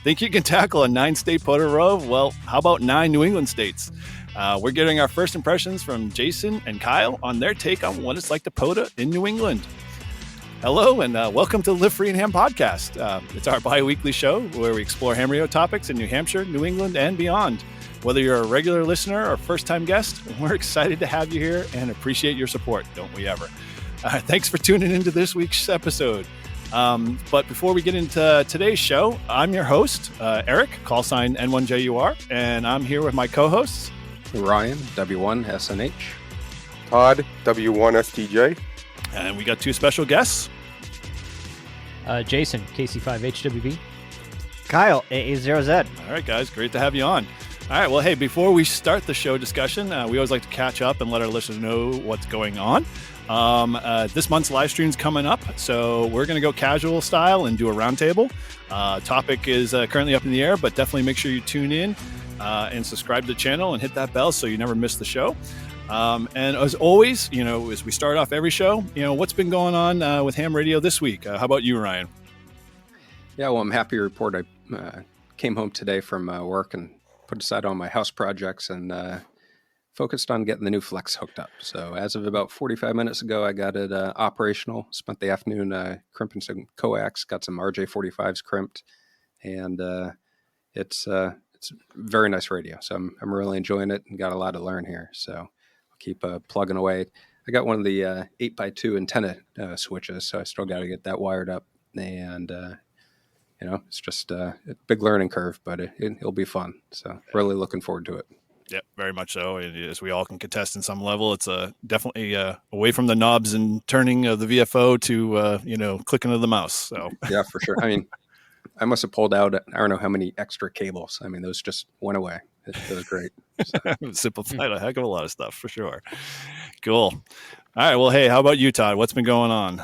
Think you can tackle a 9-state POTA row? Well, how about 9 New England states? We're getting our first impressions from Jason and Kyle on their take on what it's like to POTA in New England. Hello, and welcome to the Live Free and Ham podcast. It's our bi-weekly show where we explore ham radio topics in New Hampshire, New England, and beyond. Whether you're a regular listener or first-time guest, we're excited to have you here and appreciate your support, don't we ever? Thanks for tuning into this week's episode. But before we get into today's show, I'm your host, Eric, call sign N1JUR, and I'm here with my co-hosts. Ryan, W1SNH. Todd, W1STJ. And we got 2 special guests. Jason, KC5HWB. Kyle, AA0Z. All right, guys, great to have you on. All right, well, hey, before we start the show discussion, we always like to catch up and let our listeners know what's going on. This month's live stream's coming up, so we're going to go casual style and do a roundtable. Topic is currently up in the air, but definitely make sure you tune in and subscribe to the channel and hit that bell so you never miss the show. And as always, as we start off every show, what's been going on with ham radio this week? How about you, Ryan? Yeah, well, I'm happy to report I came home today from work and put aside all my house projects and focused on getting the new Flex hooked up. So as of about 45 minutes ago, I got it operational. Spent the afternoon crimping some coax, got some RJ45s crimped, and it's very nice radio. So I'm really enjoying it and got a lot to learn here. So I'll keep plugging away. I got one of the 8x2 antenna switches, so I still got to get that wired up. And it's just a big learning curve, but it'll be fun. So really looking forward to it. Yeah, very much so. As we all can contest in some level, it's definitely away from the knobs and turning the VFO to, clicking of the mouse. So yeah, for sure. I mean, I must have pulled out, I don't know how many extra cables. I mean, those just went away. It was great. So. Simplified a heck of a lot of stuff for sure. Cool. All right. Well, hey, how about you, Todd? What's been going on?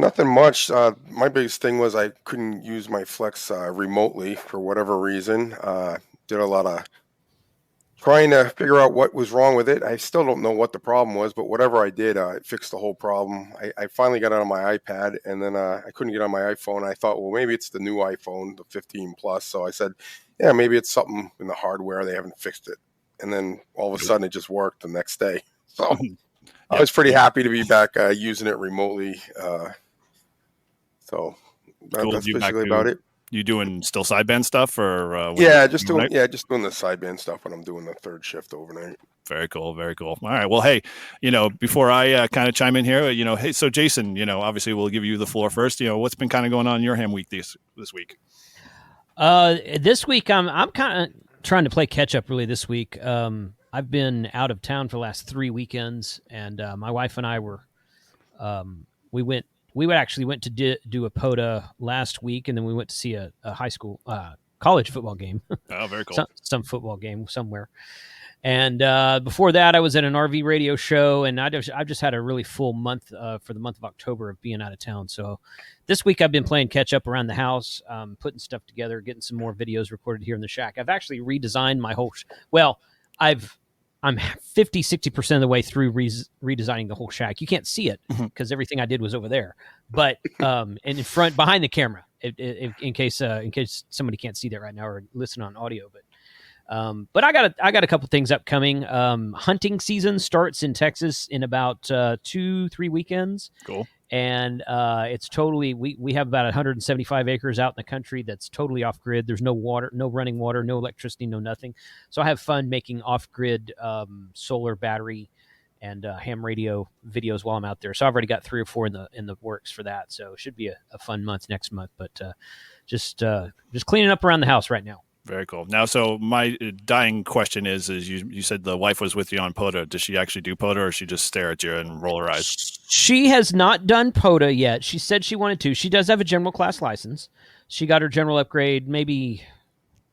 Nothing much. My biggest thing was I couldn't use my Flex remotely for whatever reason. Did a lot of trying to figure out what was wrong with it. I still don't know what the problem was, but whatever I did, it fixed the whole problem. I finally got it on my iPad, and then I couldn't get on my iPhone. I thought, well, maybe it's the new iPhone, the 15 Plus. So I said, yeah, maybe it's something in the hardware. They haven't fixed it. And then all of a sudden it just worked the next day. So I was pretty happy to be back using it remotely. So cool. That's basically about it. You doing still sideband stuff or? Just doing the sideband stuff when I'm doing the third shift overnight. Very cool. Very cool. All right. Well, hey, before I kind of chime in here, hey, so Jason, obviously we'll give you the floor first. What's been kind of going on in your ham week this week? This week I'm kind of trying to play catch up really this week. I've been out of town for the last 3 weekends, and my wife and I were, we actually went to do a POTA last week, and then we went to see a college football game. Oh, very cool. some football game somewhere. And before that, I was at an RV radio show, and I've just had a really full month for the month of October of being out of town. So this week I've been playing catch up around the house, putting stuff together, getting some more videos recorded here in the shack. I've actually redesigned my whole I'm 50, 60% of the way through redesigning the whole shack. You can't see it because everything I did was over there, but and in front, behind the camera, in case somebody can't see that right now or listen on audio. But I got a couple things upcoming. Hunting season starts in Texas in about 2-3 weekends. Cool. And it's totally we have about 175 acres out in the country that's totally off grid. There's no water, no running water, no electricity, no nothing. So I have fun making off grid solar battery and ham radio videos while I'm out there. So I've already got 3 or 4 in the works for that. So it should be a fun month next month. But just cleaning up around the house right now. Very cool. Now, so my dying question is you said the wife was with you on POTA. Does she actually do POTA, or she just stare at you and roll her eyes? She has not done POTA yet. She said she wanted to. She does have a general class license. She got her general upgrade maybe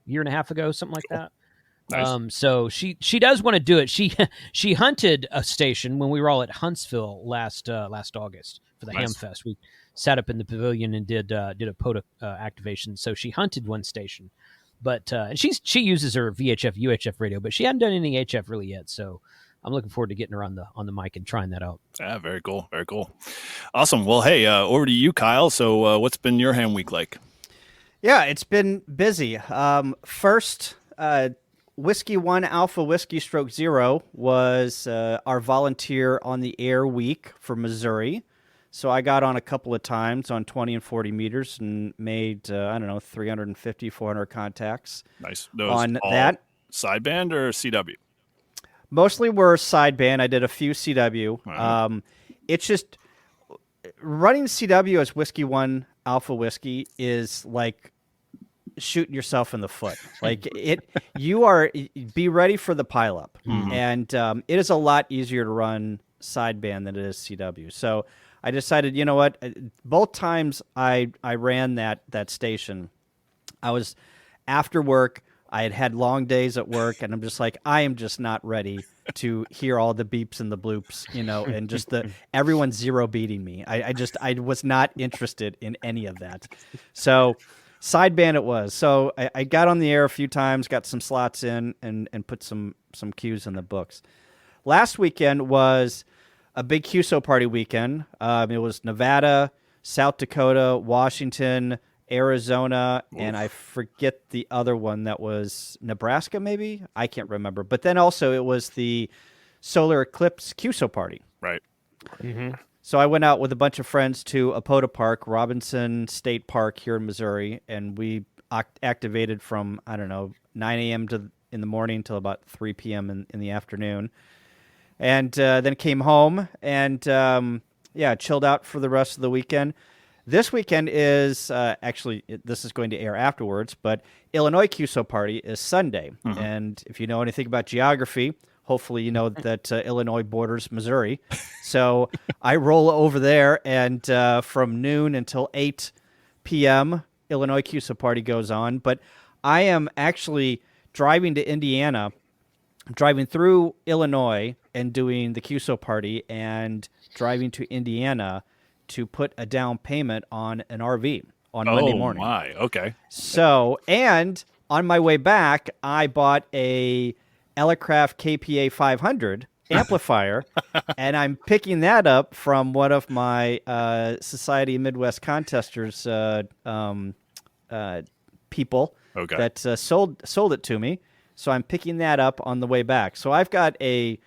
a year and a half ago, something like that. Nice. So she does want to do it. She hunted a station when we were all at Huntsville last August for the Ham Fest. We sat up in the pavilion and did a POTA activation. So she hunted one station. But and she uses her VHF, UHF radio, but she hadn't done any HF really yet. So I'm looking forward to getting her on the mic and trying that out. Yeah, very cool. Very cool. Awesome. Well, hey, over to you, Kyle. So what's been your ham week like? Yeah, it's been busy. First, Whiskey 1 Alpha Whiskey Stroke 0 was our volunteer on the air week for Missouri. So I got on a couple of times on 20 and 40 meters and made, 350, 400 contacts. Nice. Those on all that. sideband or CW? Mostly were sideband. I did a few CW. Right. It's just running CW as Whiskey 1 Alpha Whiskey is like shooting yourself in the foot. Like be ready for the pileup. And it is a lot easier to run sideband than it is CW. So I decided, you know what? Both times I ran that station, I was after work. I had long days at work, and I'm just like, I am just not ready to hear all the beeps and the bloops, and just everyone zero beating me. I was not interested in any of that. So sideband it was. So I got on the air a few times, got some slots in, and put some cues in the books. Last weekend was a big QSO party weekend. It was Nevada, South Dakota, Washington, Arizona, and I forget the other one that was Nebraska, maybe? I can't remember. But then also it was the Solar Eclipse QSO party. Right. Mm-hmm. So I went out with a bunch of friends to POTA Park, Robinson State Park here in Missouri, and we activated from, 9 a.m. in the morning till about 3 p.m. in the afternoon. And then came home and, chilled out for the rest of the weekend. This weekend is this is going to air afterwards, but Illinois QSO Party is Sunday. Mm-hmm. And if you know anything about geography, hopefully you know that Illinois borders Missouri. So I roll over there, and from noon until 8 p.m., Illinois QSO Party goes on. But I am actually driving to Indiana, driving through Illinois and doing the QSO Party, and driving to Indiana to put a down payment on an RV on Monday morning. Oh, my. Okay. So, and on my way back, I bought a Elecraft KPA 500 amplifier, and I'm picking that up from one of my Society of Midwest Contesters people that sold it to me. So I'm picking that up on the way back. So I've got a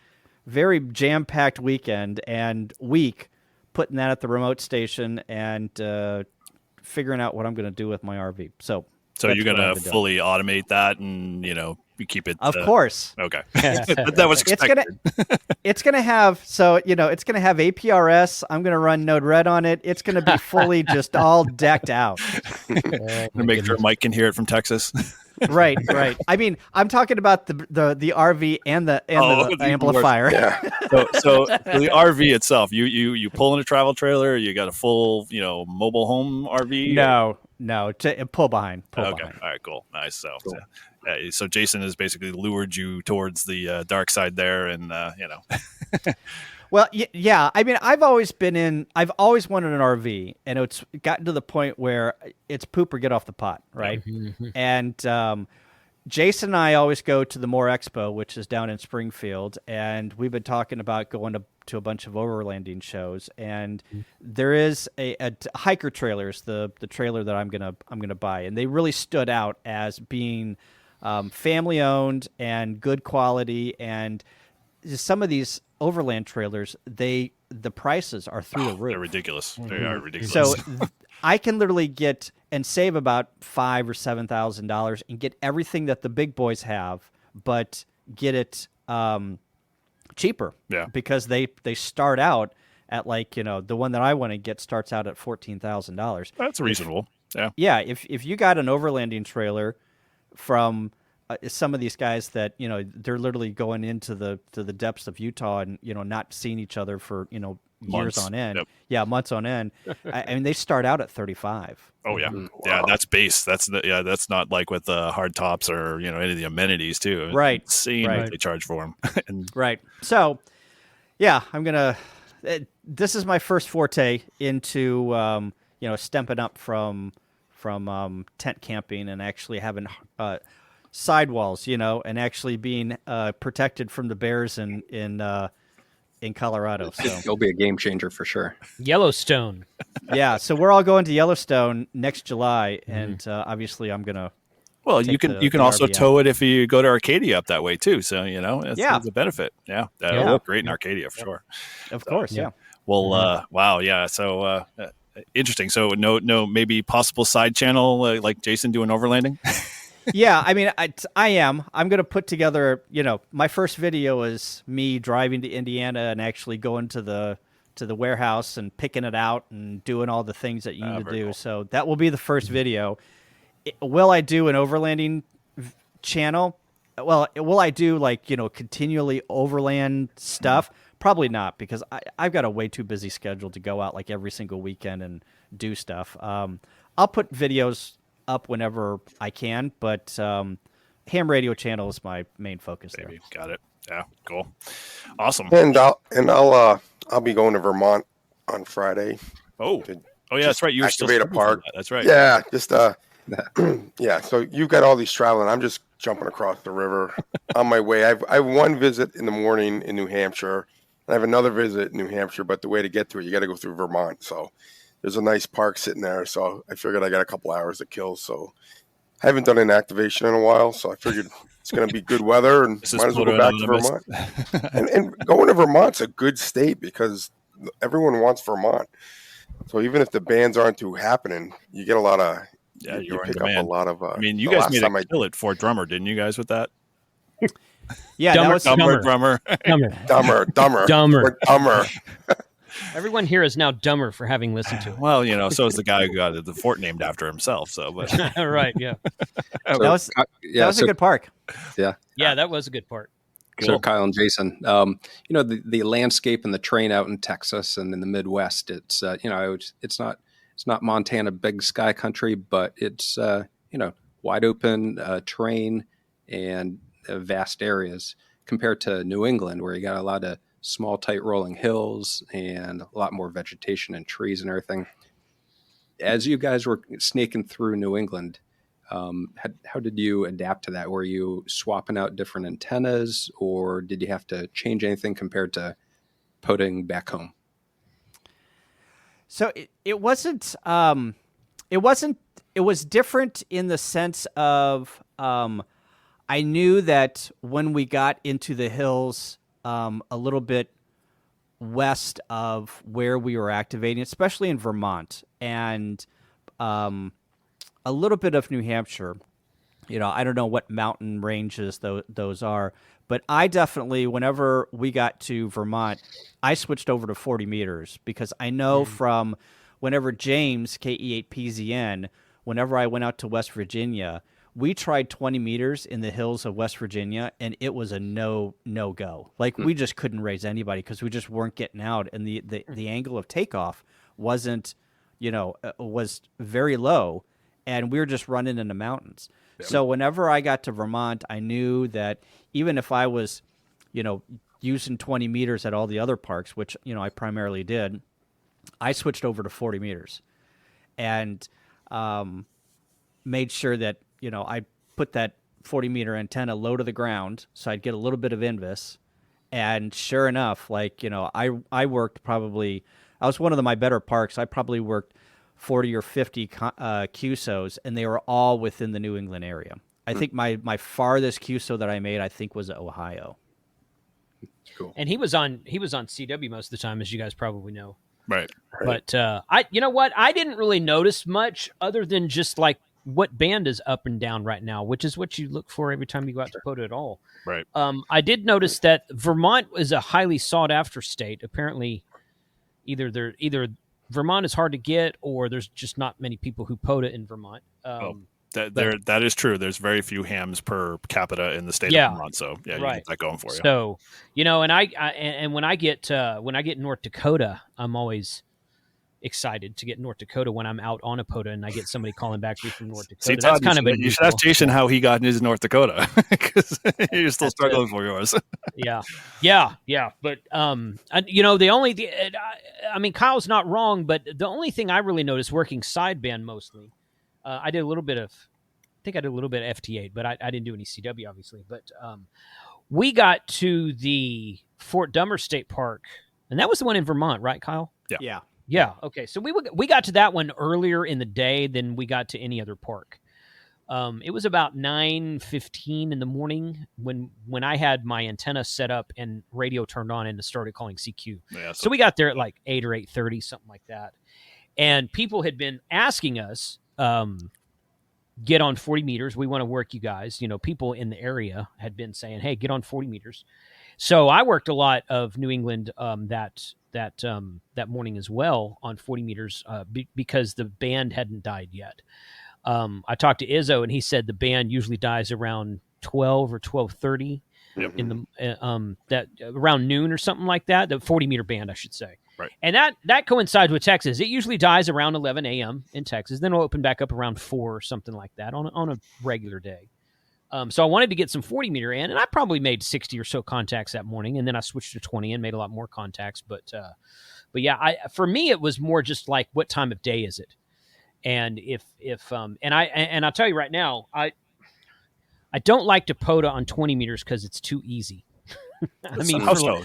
very jam-packed weekend and week putting that at the remote station and figuring out what I'm going to do with my RV. So you're going to fully automate that and, you keep it. Of course. Okay. That was expected. It's going to have, it's going to have APRS. I'm going to run Node-RED on it. It's going to be fully just all decked out. To make sure Mike can hear it from Texas. Right. I mean, I'm talking about the RV and the amplifier. Yeah. So the RV itself, you pull in a travel trailer, you got a full, mobile home RV? No, pull behind. Okay. All right, cool. Nice. So, cool. So Jason has basically lured you towards the dark side there, and Well, yeah. I mean, I've always wanted an RV, and it's gotten to the point where it's poop or get off the pot, right? Mm-hmm. And Jason and I always go to the Moore Expo, which is down in Springfield, and we've been talking about going to a bunch of overlanding shows. And there is a hiker trailers, the trailer that I'm gonna buy, and they really stood out as being family owned and good quality. And some of these overland trailers, the prices are through the roof. They're ridiculous. Mm-hmm. They are ridiculous. So I can literally get and save about $5,000 or $7,000 and get everything that the big boys have, but get it cheaper. Yeah. Because they start out at the one that I want to get starts out at $14,000. That's reasonable. Yeah. Yeah. If you got an overlanding trailer from some of these guys that they're literally going into the depths of Utah and not seeing each other for years months on end. Yep. Yeah, months on end. I mean, they start out at 35. Oh yeah, Wow. Yeah. That's base. That's that's not like with the hard tops or any of the amenities too. Right. It's insane what they charge for them. Right. So, yeah, I'm gonna. This is my first forte into stepping up from tent camping and actually having sidewalls, and actually being protected from the bears in in Colorado. So It'll be a game changer for sure. Yellowstone. yeah, so we're all going to Yellowstone next July, and obviously I'm gonna. Well, you Take can the also RV tow it if you go to Arcadia up that way too. So it's a benefit. Yeah, that'll Yeah. work great in Arcadia for sure. Of course, yeah. Well, wow, yeah. So interesting. So no, maybe possible side channel like Jason doing overlanding. Yeah, I mean, I am. I'm going to put together, my first video is me driving to Indiana and actually going to the warehouse and picking it out and doing all the things that you need to do. Cool. So that will be the first video. Will I do an overlanding channel? Well, will I do continually overland stuff? Probably not, because I've got a way too busy schedule to go out like every single weekend and do stuff. I'll put videos up whenever I can, but ham radio channel is my main focus there. Maybe. Got it. Yeah, cool, awesome. And I'll be going to Vermont on Friday. Oh, yeah, that's right. You were still activate a park. That's right. Yeah, just yeah. So you've got all these traveling. I'm just jumping across the river on my way. I have one visit in the morning in New Hampshire. I have another visit in New Hampshire, but the way to get to it, you got to go through Vermont. So there's a nice park sitting there. So I figured I got a couple hours to kill. So I haven't done an activation in a while. So I figured it's going to be good weather and might as well go back to Vermont. and going to Vermont's a good state because everyone wants Vermont. So even if the bands aren't too happening, you get a lot of, you pick up a lot of, I mean, you guys made a kill at Fort Drummer, didn't you guys with that? Yeah, Dumber, that was Drummer. dumber. Everyone here is now dumber for having listened to it. Well, so is the guy who got the fort named after himself. So, but Right, yeah. that was a good park. Yeah. Yeah, that was a good part. Cool. So Kyle and Jason, the landscape and the terrain out in Texas and in the Midwest, it's it's not Montana big sky country, but it's wide open terrain and vast areas compared to New England, where you got a lot of small, tight rolling hills and a lot more vegetation and trees and everything. As you guys were snaking through New England, how did you adapt to that? Were you swapping out different antennas, or did you have to change anything compared to POTAing back home? So it was different in the sense of I knew that when we got into the hills a little bit west of where we were activating, especially in Vermont and a little bit of New Hampshire, I don't know what mountain ranges those are, but I definitely, whenever we got to Vermont, I switched over to 40 meters because I know from whenever James, KE8PZN, whenever I went out to West Virginia, we tried 20 meters in the hills of West Virginia, and it was a no-go. Like, we just couldn't raise anybody because we just weren't getting out, and the angle of takeoff wasn't, was very low, and we were just running in the mountains. Yeah. So whenever I got to Vermont, I knew that even if I was, using 20 meters at all the other parks, which, I primarily did, I switched over to 40 meters and made sure that, I put that 40-meter antenna low to the ground so I'd get a little bit of invis. And sure enough, I worked probably, I was one of my better parks. I probably worked 40 or 50 QSOs, and they were all within the New England area. I think my farthest QSO that I made, I think, was Ohio. Cool. And he was on CW most of the time, as you guys probably know. Right. But you know what? I didn't really notice much other than just what band is up and down right now, which is what you look for every time you go out to POTA at all. Right. I did notice that Vermont is a highly sought after state. Apparently, either Vermont is hard to get, or there's just not many people who POTA in Vermont. That is true. There's very few hams per capita in the state of Vermont, so you get that going for you. So and when I get North Dakota, I'm always excited to get North Dakota when I'm out on a POTA and I get somebody calling back to me from North Dakota. See, Todd, you should ask Jason how he got in his North Dakota because you're still struggling for yours. Yeah. But Kyle's not wrong, but the only thing I really noticed working sideband mostly, I did a little bit of FT8, but I didn't do any CW obviously. But we got to the Fort Dummer State Park, and that was the one in Vermont, right, Kyle? Yeah. Yeah. Okay. So we got to that one earlier in the day than we got to any other park. It was about 9:15 in the morning when I had my antenna set up and radio turned on and started calling CQ. Yeah, So we got there at like 8 or 8:30, something like that. And people had been asking us, get on 40 meters. We want to work you guys. People in the area had been saying, hey, get on 40 meters. So I worked a lot of New England that morning as well on 40 meters because the band hadn't died yet. I talked to Izzo, and he said the band usually dies around 12 or 12:30 in the that around noon or something like that. The 40-meter band, I should say. Right. And that coincides with Texas. It usually dies around 11 a.m. in Texas. Then it'll open back up around 4 or something like that on a regular day. So I wanted to get some 40-meter in, and I probably made 60 or so contacts that morning, and then I switched to 20 and made a lot more contacts. But yeah, for me, it was more just like, what time of day is it? And I'll tell you right now, I don't like to POTA on 20 meters because it's too easy. I mean, how so?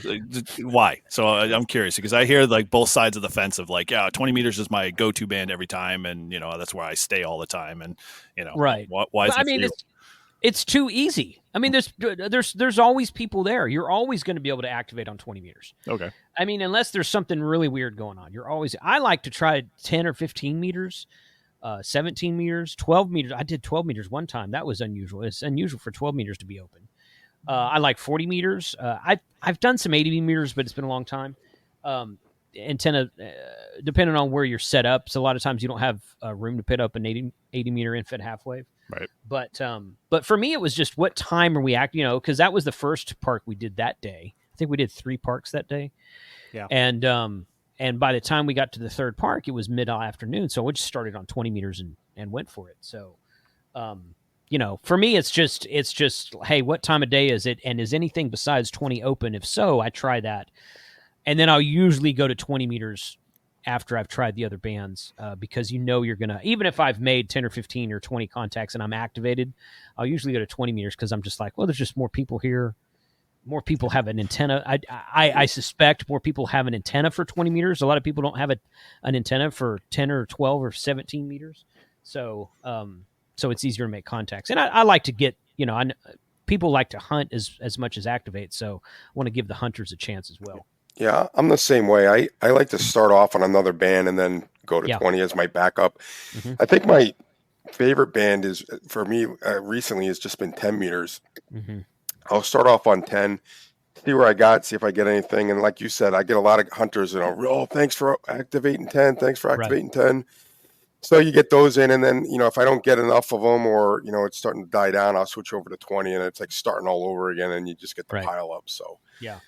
Why? So I'm curious because I hear like both sides of the fence of like, 20 meters is my go-to band every time, and that's where I stay all the time, and right. Why is it it's too easy. I mean, there's always people there. You're always going to be able to activate on 20 meters. Okay. I mean, unless there's something really weird going on, I like to try 10 or 15 meters, 17 meters, 12 meters. I did 12 meters one time. That was unusual. It's unusual for 12 meters to be open. I like 40 meters. I've done some 80 meters, but it's been a long time. Antenna, depending on where you're set up. So a lot of times you don't have room to put up an 80 meter infed half wave. Right. But for me, it was just what time are we acting, because that was the first park we did that day. I think we did 3 parks that day. Yeah. And by the time we got to the third park, it was mid-afternoon. So we just started on 20 meters and went for it. So, for me, it's just, hey, what time of day is it? And is anything besides 20 open? If so, I try that. And then I'll usually go to 20 meters after I've tried the other bands, because you're going to, even if I've made 10 or 15 or 20 contacts and I'm activated, I'll usually go to 20 meters because I'm just like, well, there's just more people here. More people have an antenna. I suspect more people have an antenna for 20 meters. A lot of people don't have an antenna for 10 or 12 or 17 meters. So it's easier to make contacts. And I like to get, people like to hunt as much as activate. So I want to give the hunters a chance as well. Yeah, I'm the same way. I like to start off on another band and then go to 20 as my backup. Mm-hmm. I think my favorite band is, for me, recently has just been 10 meters. Mm-hmm. I'll start off on 10, see where I got, see if I get anything. And like you said, I get a lot of hunters, thanks for activating 10, thanks for activating 10. So you get those in, and then, if I don't get enough of them or, it's starting to die down, I'll switch over to 20, and it's like starting all over again, and you just get the pile up. So yeah,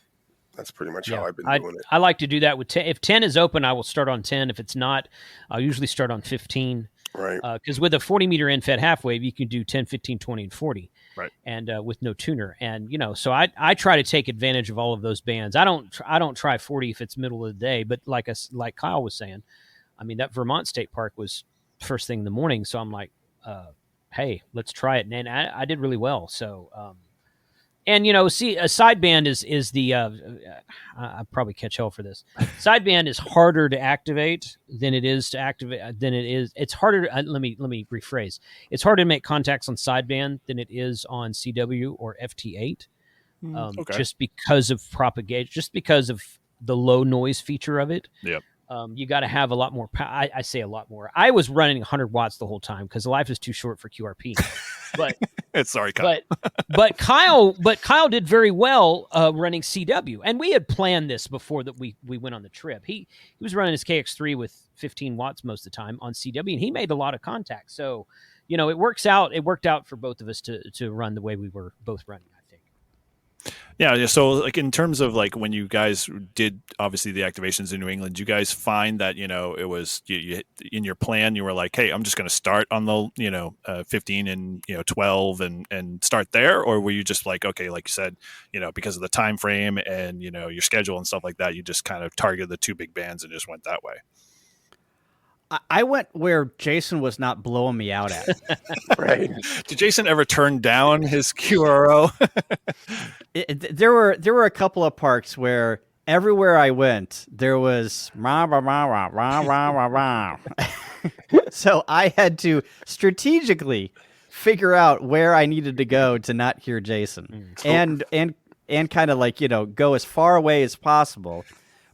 that's pretty much how I've been doing it. I like to do that with 10. If 10 is open, I will start on 10. If it's not, I'll usually start on 15. Right. Because with a 40-meter infed half wave, you can do 10, 15, 20, and 40. Right. And with no tuner. And, so I try to take advantage of all of those bands. I don't try 40 if it's middle of the day. But like Kyle was saying, I mean, that Vermont State Park was first thing in the morning. So I'm like, hey, let's try it. And I did really well. So, and, a sideband is the, I probably catch hell for this. Sideband is harder to activate than it is to activate, it's harder. Let me rephrase. It's harder to make contacts on sideband than it is on CW or FT8. Just because of propagation, just because of the low noise feature of it. Yep. You got to have a lot more power. I say a lot more. I was running 100 watts the whole time because life is too short for QRP. But sorry, Kyle. But Kyle did very well running CW, and we had planned this before that we went on the trip. He was running his KX3 with 15 watts most of the time on CW, and he made a lot of contacts. So, it works out. It worked out for both of us to run the way we were both running. Yeah. So like in terms of like when you guys did obviously the activations in New England, you guys find that, it was you in your plan, you were like, hey, I'm just going to start on the, 15 and, 12 and start there. Or were you just like, okay, like you said, because of the time frame and, your schedule and stuff like that, you just kind of targeted the 2 big bands and just went that way? I went where Jason was not blowing me out at. Right. Did Jason ever turn down his QRO? There were a couple of parks where everywhere I went, there was rah, rah, rah, rah, rah, rah, rah, rah. So I had to strategically figure out where I needed to go to not hear Jason, and kind of like, go as far away as possible.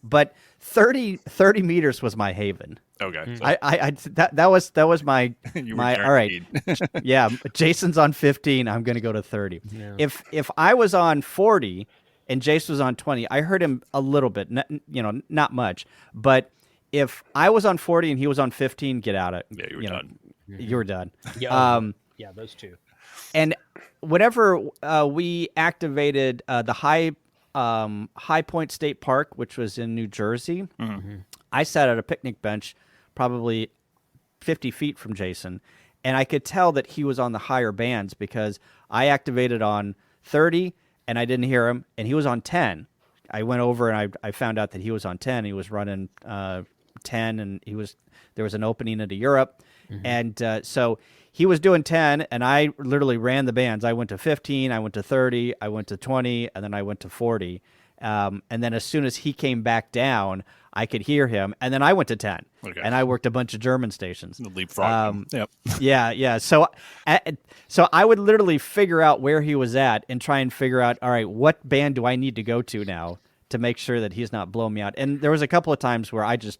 But 30 meters was my haven. Okay. So That was my you were my all right. guaranteed. Yeah, Jason's on 15. I'm going to go to 30. Yeah. If I was on 40 and Jason was on 20, I heard him a little bit, not much. But if I was on 40 and he was on 15, get out of it. Yeah, you were done. You were done. Yeah, yeah, those two. And whenever we activated the High Point State Park, which was in New Jersey, I sat at a picnic bench probably 50 feet from Jason, and I could tell that he was on the higher bands because I activated on 30 and I didn't hear him, and he was on 10. I went over and I found out that he was on 10. He was running 10, and there was an opening into Europe, and so he was doing 10, and I literally ran the bands. I went to 15, I went to 30, I went to 20, and then I went to 40. And then as soon as he came back down, I could hear him, and then I went to 10, and I worked a bunch of German stations. Leapfrog. Yep. Yeah. So I would literally figure out where he was at and try and figure out, all right, what band do I need to go to now to make sure that he's not blowing me out? And there was a couple of times where I just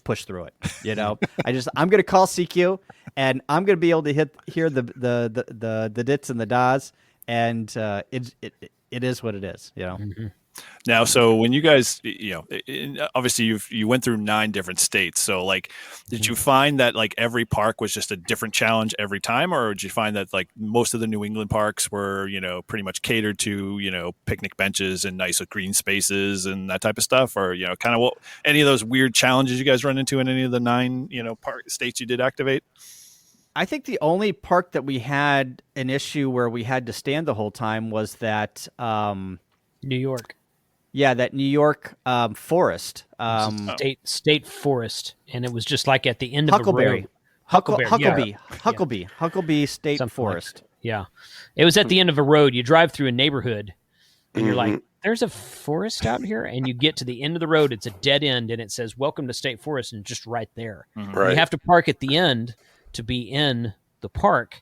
pushed through it. I'm going to call CQ, and I'm going to be able to hear the dits and the das, and it is what it is. Now, so when you guys, obviously you went through 9 different states. So like, did you find that like every park was just a different challenge every time, or did you find that like most of the New England parks were, pretty much catered to, picnic benches and nice green spaces and that type of stuff, or, kind of any of those weird challenges you guys run into in any of the 9, states you did activate? I think the only park that we had an issue where we had to stand the whole time was that, New York. Yeah, that New York forest. State forest. And it was just like at the end of a road. Huckleberry State Something Forest. Like yeah. It was at the end of a road. You drive through a neighborhood and you're like, there's a forest out here? And you get to the end of the road. It's a dead end and it says, welcome to State Forest, and just right there. Right. You have to park at the end to be in the park.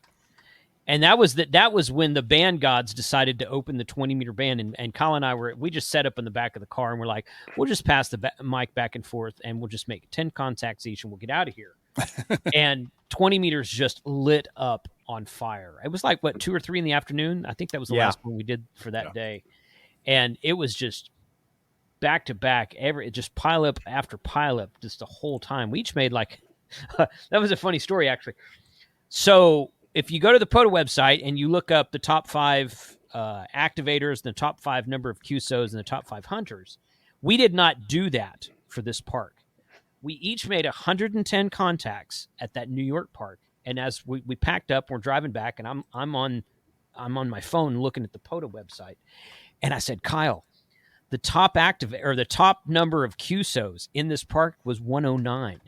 And that was when the band gods decided to open the 20-meter band, and Kyle and I we just set up in the back of the car, and we're like, we'll just pass the mic back and forth, and we'll just make 10 contacts each, and we'll get out of here. And 20 meters just lit up on fire. It was like 2 or 3 in the afternoon. I think that was the last one we did for that day, and it was just back to back. Just pile up after pile up, just the whole time. We each made like that was a funny story actually. So if you go to the POTA website and you look up the top 5 activators, the top 5 number of QSOs, and the top 5 hunters, we did not do that for this park. We each made 110 contacts at that New York park, and as we packed up, we're driving back, and I'm on my phone looking at the POTA website, and I said, Kyle, the top the top number of QSOs in this park was 109.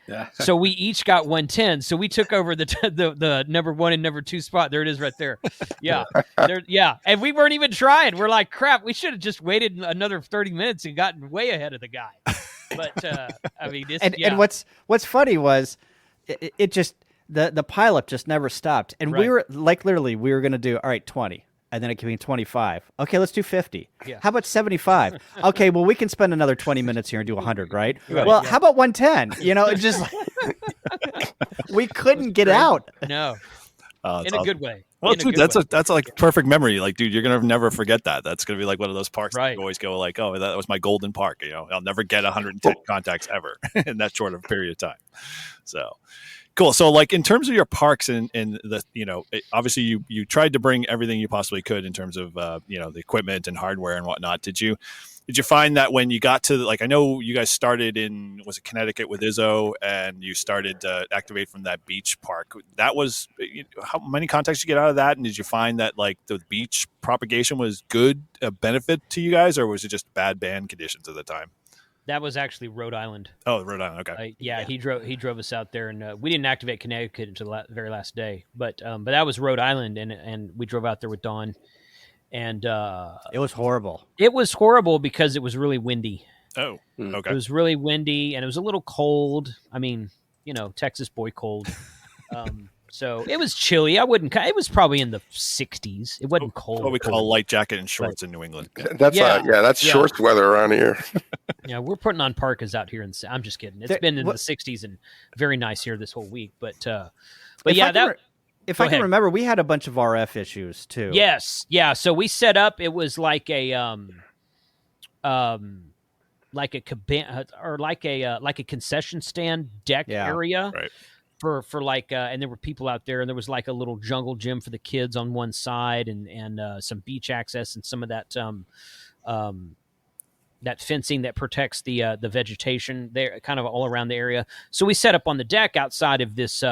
Yeah. So we each got 110. So we took over the number 1 and number 2 spot. There it is right there. Yeah. And we weren't even trying. We're like, crap, we should have just waited another 30 minutes and gotten way ahead of the guy. But I mean, and what's funny was it just, the pileup just never stopped. And we were like, literally, we were going to do, all right, 20. And then it became 25. Okay, let's do 50. Yeah. How about 75? Okay, well, we can spend another 20 minutes here and do 100, right? Well, how about 110? It's just we couldn't get out. No. In a good way. Well, dude, that's like perfect memory. Like, dude, you're gonna never forget that. That's gonna be like one of those parks that you always go like, oh, that was my golden park. I'll never get 110 contacts ever in that short of a period of time. So. Cool. So like in terms of your parks and the, obviously you tried to bring everything you possibly could in terms of, the equipment and hardware and whatnot. Did you find that when you got to like, I know you guys started in, was it Connecticut with Izzo, and you started to activate from that beach park? That was, how many contacts did you get out of that? And did you find that like the beach propagation was good, a benefit to you guys, or was it just bad band conditions at the time? That was actually Rhode Island. Oh, Rhode Island. Okay. He drove us out there, and we didn't activate Connecticut until the very last day. But that was Rhode Island, and we drove out there with Dawn, and it was horrible. It was horrible because it was really windy. Oh, okay. It was really windy, and it was a little cold. I mean, Texas boy cold. So it was chilly. It was probably in the 60s. It wasn't cold. What we call light jacket and shorts in New England. That's shorts weather around here. Yeah, we're putting on parkas out here, I'm just kidding. It's been in the 60s and very nice here this whole week. But if I can remember, we had a bunch of RF issues too. Yes, yeah. So we set up. It was like a cabana or like a concession stand deck area. Right. For and there were people out there, and there was like a little jungle gym for the kids on one side, and some beach access and some of that that fencing that protects the vegetation there, kind of all around the area. So we set up on the deck outside of this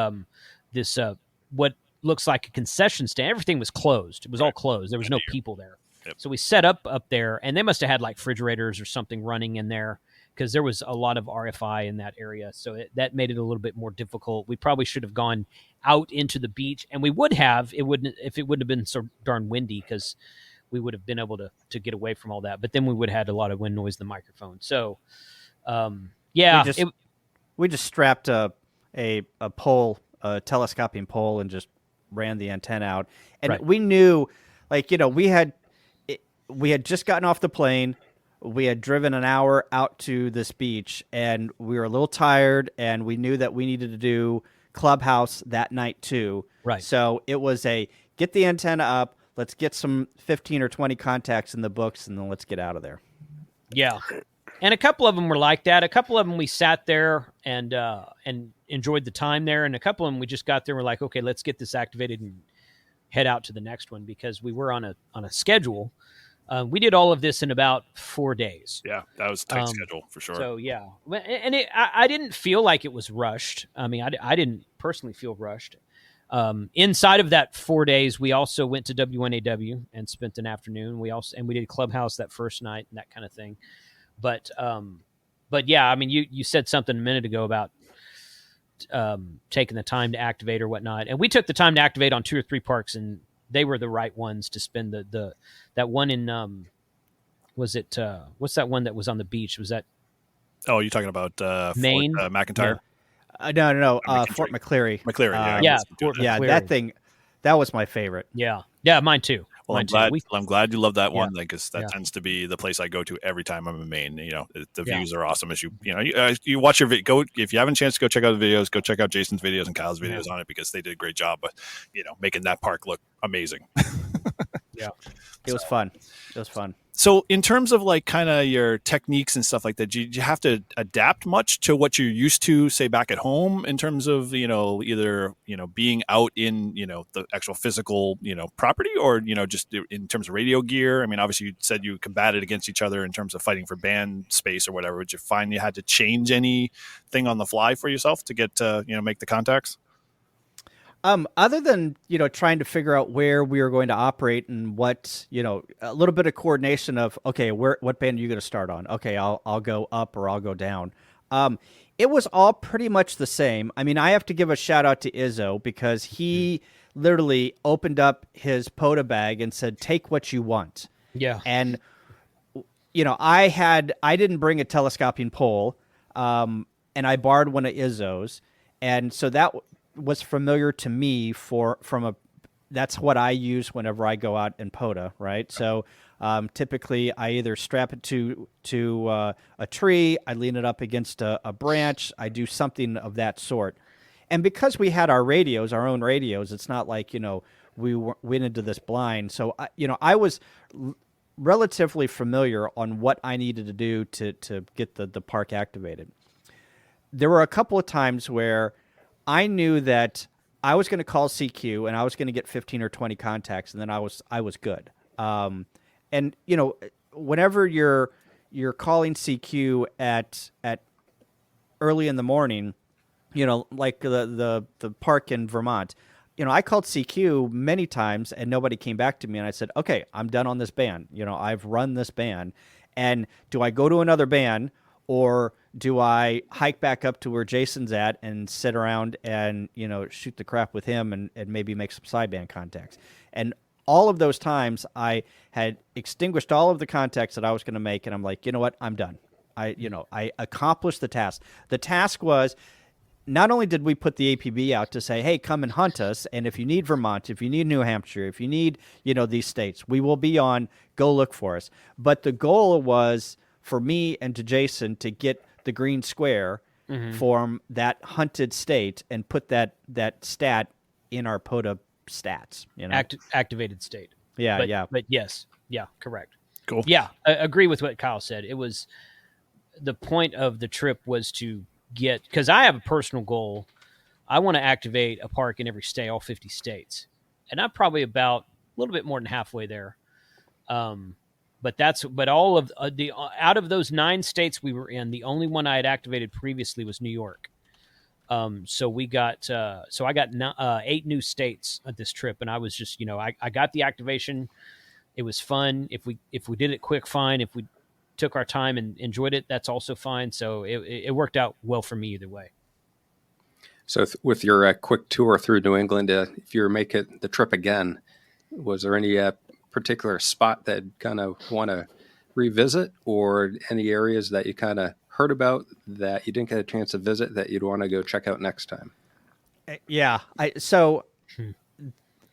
what looks like a concession stand. Everything was closed. It was all closed. There was no people there. Yep. So we set up there, and they must have had like refrigerators or something running in there, because there was a lot of RFI in that area. So that made it a little bit more difficult. We probably should have gone out into the beach, and we would have, if it wouldn't have been so darn windy, because we would have been able to get away from all that. But then we would have had a lot of wind noise in the microphone. So, we just strapped a pole, a telescoping pole, and just ran the antenna out. And we knew, we had just gotten off the plane. We had driven an hour out to this beach, and we were a little tired, and we knew that we needed to do Clubhouse that night too. Right. So it was get the antenna up, let's get some 15 or 20 contacts in the books, and then let's get out of there. Yeah. And a couple of them were like that. A couple of them we sat there and enjoyed the time there, and a couple of them we just got there and were like, okay, let's get this activated and head out to the next one, because we were on a schedule. We did all of this in about 4 days. Yeah, that was a tight schedule for sure. So, yeah. And I didn't feel like it was rushed. I mean, I didn't personally feel rushed. Inside of that 4 days, we also went to WNAW and spent an afternoon. We did Clubhouse that first night and that kind of thing. But yeah, I mean, you said something a minute ago about taking the time to activate or whatnot. And we took the time to activate on 2 or 3 parks, and they were the right ones to spend that one in was it what's that one that was on the beach? Was that you're talking about Maine? Fort McIntyre? No. Fort McCleary. McCleary. That was my favorite. Yeah, mine too. Well, I'm glad you love that one, because that Yeah. tends to be the place I go to every time I'm in Maine. The views are awesome. As you watch your video, if you haven't a chance to go check out the videos, go check out Jason's videos and Kyle's videos on it, because they did a great job of making that park look amazing. Yeah, it was fun. It was fun. So in terms of kind of your techniques and stuff like that, do you have to adapt much to what you're used to, say, back at home, in terms of, either, being out in, the actual physical, property, or, just in terms of radio gear? I mean, obviously you said you combated against each other in terms of fighting for band space or whatever. Did you find you had to change anything on the fly for yourself to get to, make the contacts? Other than, trying to figure out where we were going to operate and what, a little bit of coordination of, okay, what band are you going to start on? Okay, I'll go up or I'll go down. It was all pretty much the same. I mean, I have to give a shout out to Izzo, because he literally opened up his POTA bag and said, take what you want. Yeah. And, I didn't bring a telescoping pole, and I borrowed one of Izzo's. And so that was familiar to me that's what I use whenever I go out in POTA, right? So typically I either strap it to a tree, I lean it up against a branch, I do something of that sort. And because we had our own radios, it's not like, we went into this blind. So, I was relatively familiar on what I needed to do to get the park activated. There were a couple of times where I knew that I was going to call CQ and I was going to get 15 or 20 contacts, and then I was good. And whenever you're calling CQ at early in the morning, like the park in Vermont, I called CQ many times and nobody came back to me, and I said, okay, I'm done on this band. I've run this band, and do I go to another band, or do I hike back up to where Jason's at and sit around and, shoot the crap with him and maybe make some sideband contacts? And all of those times I had extinguished all of the contacts that I was going to make. And I'm like, you know what? I'm done. I accomplished the task. The task was, not only did we put the APB out to say, hey, come and hunt us. And if you need Vermont, if you need New Hampshire, if you need, these states, we will be on, go look for us. But the goal was for me and to Jason to get the green square from that hunted state and put that stat in our POTA stats. Activated state. Yeah, But yes, correct. Cool. Yeah, I agree with what Kyle said. It was the point of the trip was to get, because I have a personal goal. I want to activate a park in every state, all 50 states, and I'm probably about a little bit more than halfway there. But all of out of those 9 states we were in, the only one I had activated previously was New York. So I got 8 new states at this trip, and I was just, I got the activation. It was fun. If we did it quick, fine. If we took our time and enjoyed it, that's also fine. So it worked out well for me either way. So with your quick tour through New England, if you were making the trip again, was there any particular spot that kind of want to revisit, or any areas that you kind of heard about that you didn't get a chance to visit that you'd want to go check out next time? Yeah.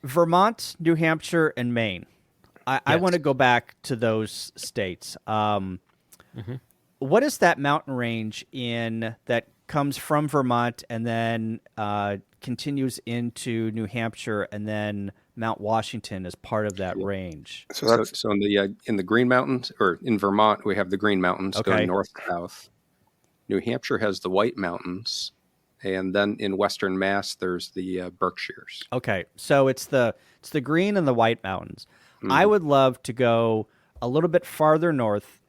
Vermont, New Hampshire, and Maine. I want to go back to those states. What is that mountain range in that comes from Vermont and then continues into New Hampshire, and then Mount Washington is part of that range? So in the Green Mountains, or in Vermont, we have the Green Mountains going north to south. New Hampshire has the White Mountains, and then in Western Mass, there's the Berkshires. Okay, so it's the Green and the White Mountains. I would love to go a little bit farther north.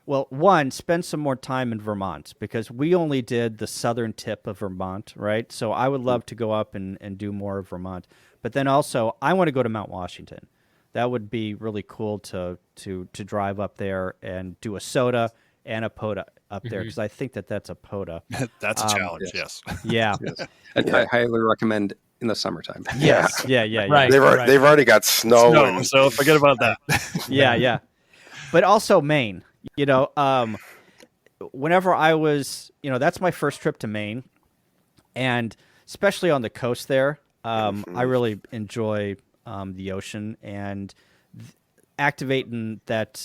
Well, one, spend some more time in Vermont, because we only did the southern tip of Vermont, right? So I would love to go up and do more of Vermont. But then also, I want to go to Mount Washington. That would be really cool to drive up there and do a SOTA and a POTA up there, because I think that's a POTA. That's a challenge, yes. Yeah. I highly recommend in the summertime. Yes. Yeah. Right. They've already got snow. So forget about that. Yeah. But also Maine. Whenever I was, that's my first trip to Maine, and especially on the coast there, I really enjoy the ocean, and activating that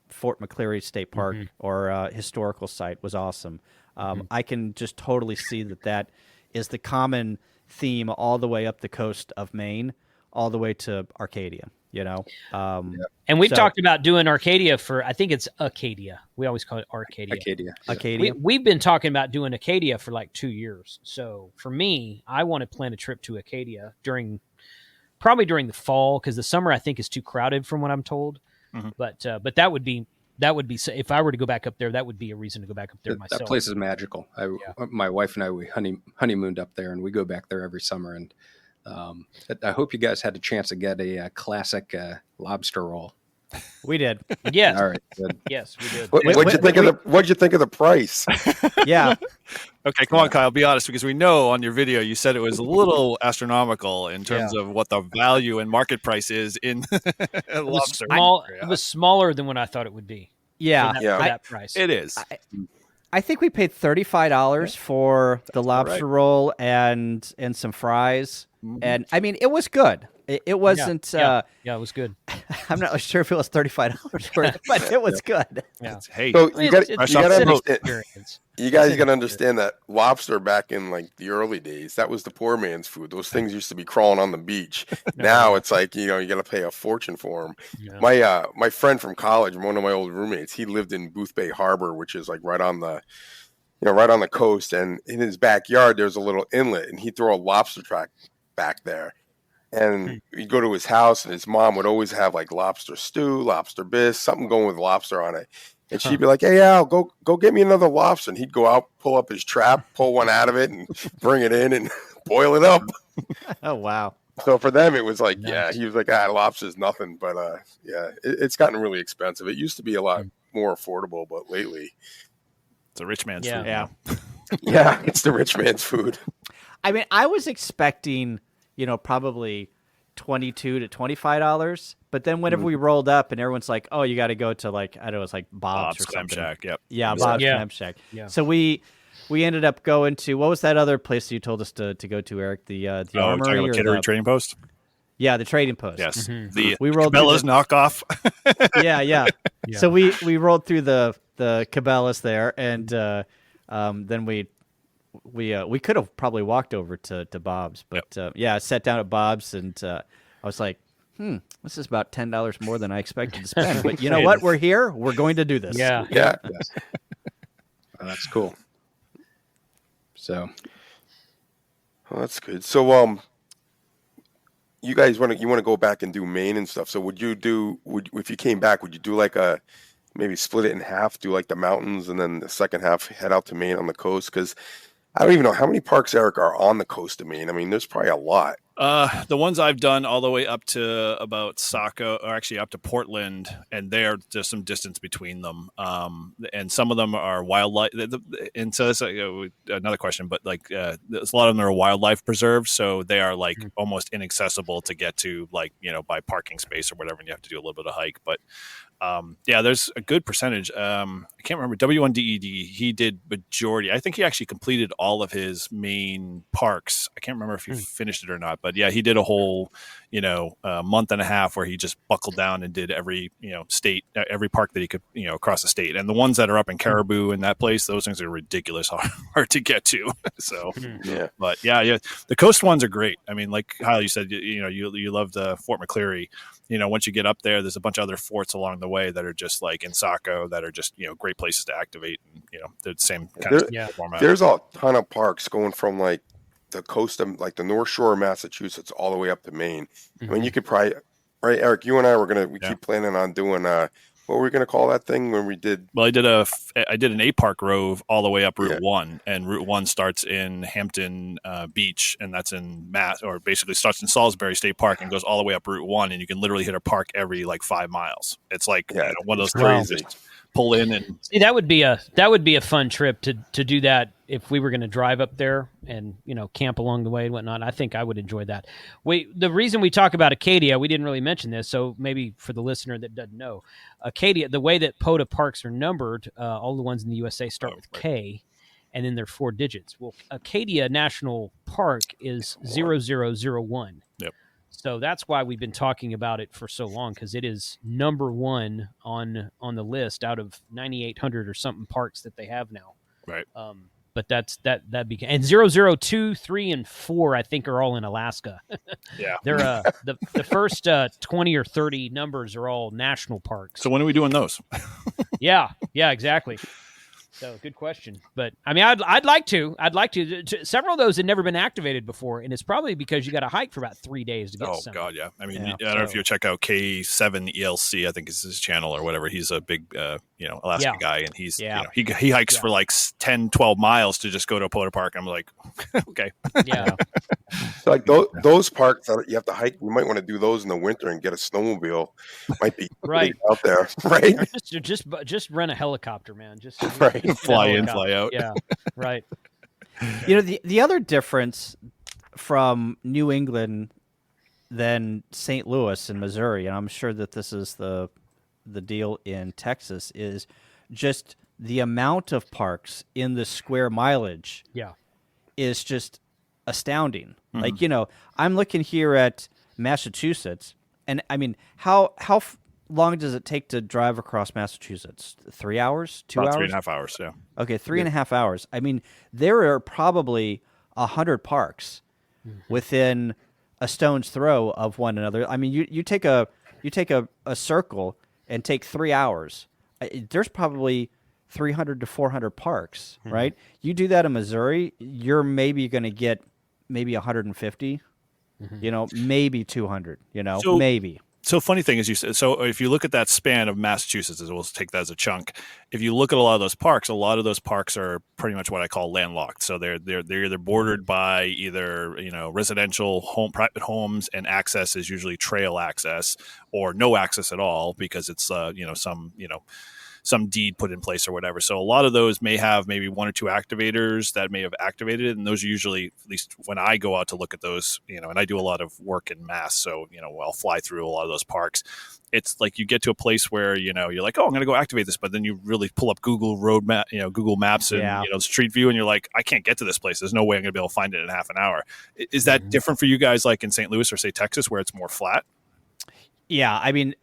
Fort McCleary State Park or historical site was awesome. I can just totally see that is the common theme all the way up the coast of Maine, all the way to Arcadia. And we've talked about doing Arcadia I think it's Acadia. We always call it Arcadia. Acadia. We've been talking about doing Acadia for like 2 years. So for me, I want to plan a trip to Acadia probably during the fall, because the summer I think is too crowded from what I'm told. But that would be, if I were to go back up there, that would be a reason to go back up there myself. That place is magical. My wife and I, we honeymooned up there, and we go back there every summer. And I hope you guys had a chance to get a classic lobster roll. We did. Yes. All right. Good. Yes, we did. What'd you think of the price? Yeah. Okay, come on, Kyle. Be honest, because we know on your video you said it was a little astronomical in terms of what the value and market price is in lobster. It was smaller than what I thought it would be. Yeah. For that price. It is. I think we paid $35 for the lobster roll and some fries. And I mean, it was good. It wasn't. Yeah, it was good. I'm not sure if it was $35 for it, but it was good. Yeah. Hey, So you guys got to understand understand that lobster back in like the early days, that was the poor man's food. Those things used to be crawling on the beach. Now it's like, you got to pay a fortune for them. Yeah. My friend from college, one of my old roommates, he lived in Booth Bay Harbor, which is like right on the coast. And in his backyard, there's a little inlet, and he'd throw a lobster trap back there. And we'd go to his house, and his mom would always have like lobster stew, lobster bisque, something going with lobster on it. And she'd be like, "Hey, Al, go get me another lobster." And he'd go out, pull up his trap, pull one out of it, and bring it in and boil it up. Oh, wow. So for them, it was like, Nice. yeah, he was like, lobster's nothing. But yeah, it's gotten really expensive. It used to be a lot more affordable, but lately, It's a rich man's Yeah. food. Yeah. yeah, it's the rich man's food. I mean, I was expecting, probably $22 to $25, but then whenever we rolled up and everyone's like, "Oh, you got to go to like I don't know, it's like Bob's or Clam something." Shack. Yep. Yeah, Bob's Yeah. Clam Shack. Yeah. So we ended up going to, what was that other place you told us to go to, Eric? The Oh, Armory talking or about Kittery the, Trading Post. yeah, the Trading Post. Yes, Mhm. the We rolled through Cabela's knockoff. Yeah. Yeah. So we rolled through the Cabela's there, and then we could have probably walked over to Bob's, but I sat down at Bob's, and I was like, this is about $10 more than I expected to spend. But you know what? We're here. We're going to do this. Yeah. Yeah. Yes. That's cool. So Well, that's good. So, you guys want to go back and do Maine and stuff. So, if you came back, would you do like maybe split it in half, do like the mountains, and then the second half head out to Maine on the coast? Because I don't even know how many parks, Eric, are on the coast of Maine. I mean, there's probably a lot. The ones I've done all the way up to about Saco, or actually up to Portland, and there's some distance between them. And some of them are wildlife. And so that's another question, but like a lot of them are wildlife preserves, so they are like almost inaccessible to get to, like, by parking space or whatever, and you have to do a little bit of hike. But there's a good percentage. I can't remember. W1DED, he did majority. I think he actually completed all of his main parks. I can't remember if he finished it or not, but yeah, he did a whole, month and a half where he just buckled down and did every, state, every park that he could, across the state. And the ones that are up in Caribou and that place, those things are ridiculous hard to get to. So, Yeah. but yeah, the coast ones are great. I mean, like Kyle, you said, you loved Fort McCleary. Once you get up there, there's a bunch of other forts along the way that are just like in Saco that are just, great places to activate. And, they're the same kind of format. There's a ton of parks going from like the coast of like the North Shore of Massachusetts all the way up to Maine. I mean, you could probably, right, Eric, you and I keep planning on doing, what were we going to call that thing when we did? Well, I did an 8-park rove all the way up Route 1, and Route 1 starts in Hampton Beach, and that's in or basically starts in Salisbury State Park and goes all the way up Route 1, and you can literally hit a park every like 5 miles. It's like one of those crazy. Just pull in and See, that would be a fun trip to do that if we were going to drive up there and camp along the way and whatnot. I think I would enjoy that. The reason we talk about Acadia, we didn't really mention this, so maybe for the listener that doesn't know, Acadia, the way that POTA parks are numbered, all the ones in the USA start with K, and then they're 4 digits. Well, Acadia National Park is 0001. Yep. So that's why we've been talking about it for so long, because it is number 1 on the list out of 9,800 or something parks that they have now. right. But that became, and 002, 3, and 4 I think are all in Alaska. Yeah. They're the first 20 or 30 numbers are all national parks. So when are we doing those? Yeah, exactly. So good question, but I mean, I'd like to. Several of those had never been activated before, and it's probably because you got to hike for about 3 days to get. Oh some. God, yeah. I mean, Yeah. I don't know if you check out K7 ELC. I think is his channel or whatever. He's a big, Alaska guy, and he's, he hikes for like 10, 12 miles to just go to a POTA park. I'm like, okay, Yeah, So like those parks that you have to hike, you might want to do those in the winter and get a snowmobile. Might be Right. out there, right? or just rent a helicopter, man. Just Right. fly in, helicopter. fly out. Yeah, right. The other difference from New England than St. Louis in Missouri, and I'm sure that this is the deal in Texas, is just the amount of parks in the square mileage Yeah, is just astounding. Like, I'm looking here at Massachusetts, and I mean, how long does it take to drive across Massachusetts? 3 hours? 2 About hours? 3.5 hours. Yeah. Okay, 3.5 hours. I mean, there are probably 100 parks within a stone's throw of one another. I mean, you take a circle and take 3 hours. There's probably 300 to 400 parks, right? You do that in Missouri, you're maybe going to get maybe 150, maybe 200, So- maybe. So funny thing is you said, so if you look at that span of Massachusetts, we'll take that as a chunk. If you look at a lot of those parks are pretty much what I call landlocked. So they're either bordered by either, residential private homes, and access is usually trail access or no access at all because it's, some deed put in place or whatever. So a lot of those may have maybe one or two activators that may have activated it. And those are usually, at least when I go out to look at those, and I do a lot of work in Mass. So, I'll fly through a lot of those parks. It's like you get to a place where, you're like, oh, I'm going to go activate this. But then you really pull up Google Road Map, Google Maps and, Street View. And you're like, I can't get to this place. There's no way I'm going to be able to find it in half an hour. Is that different for you guys, like in St. Louis or say Texas, where it's more flat? Yeah. I mean,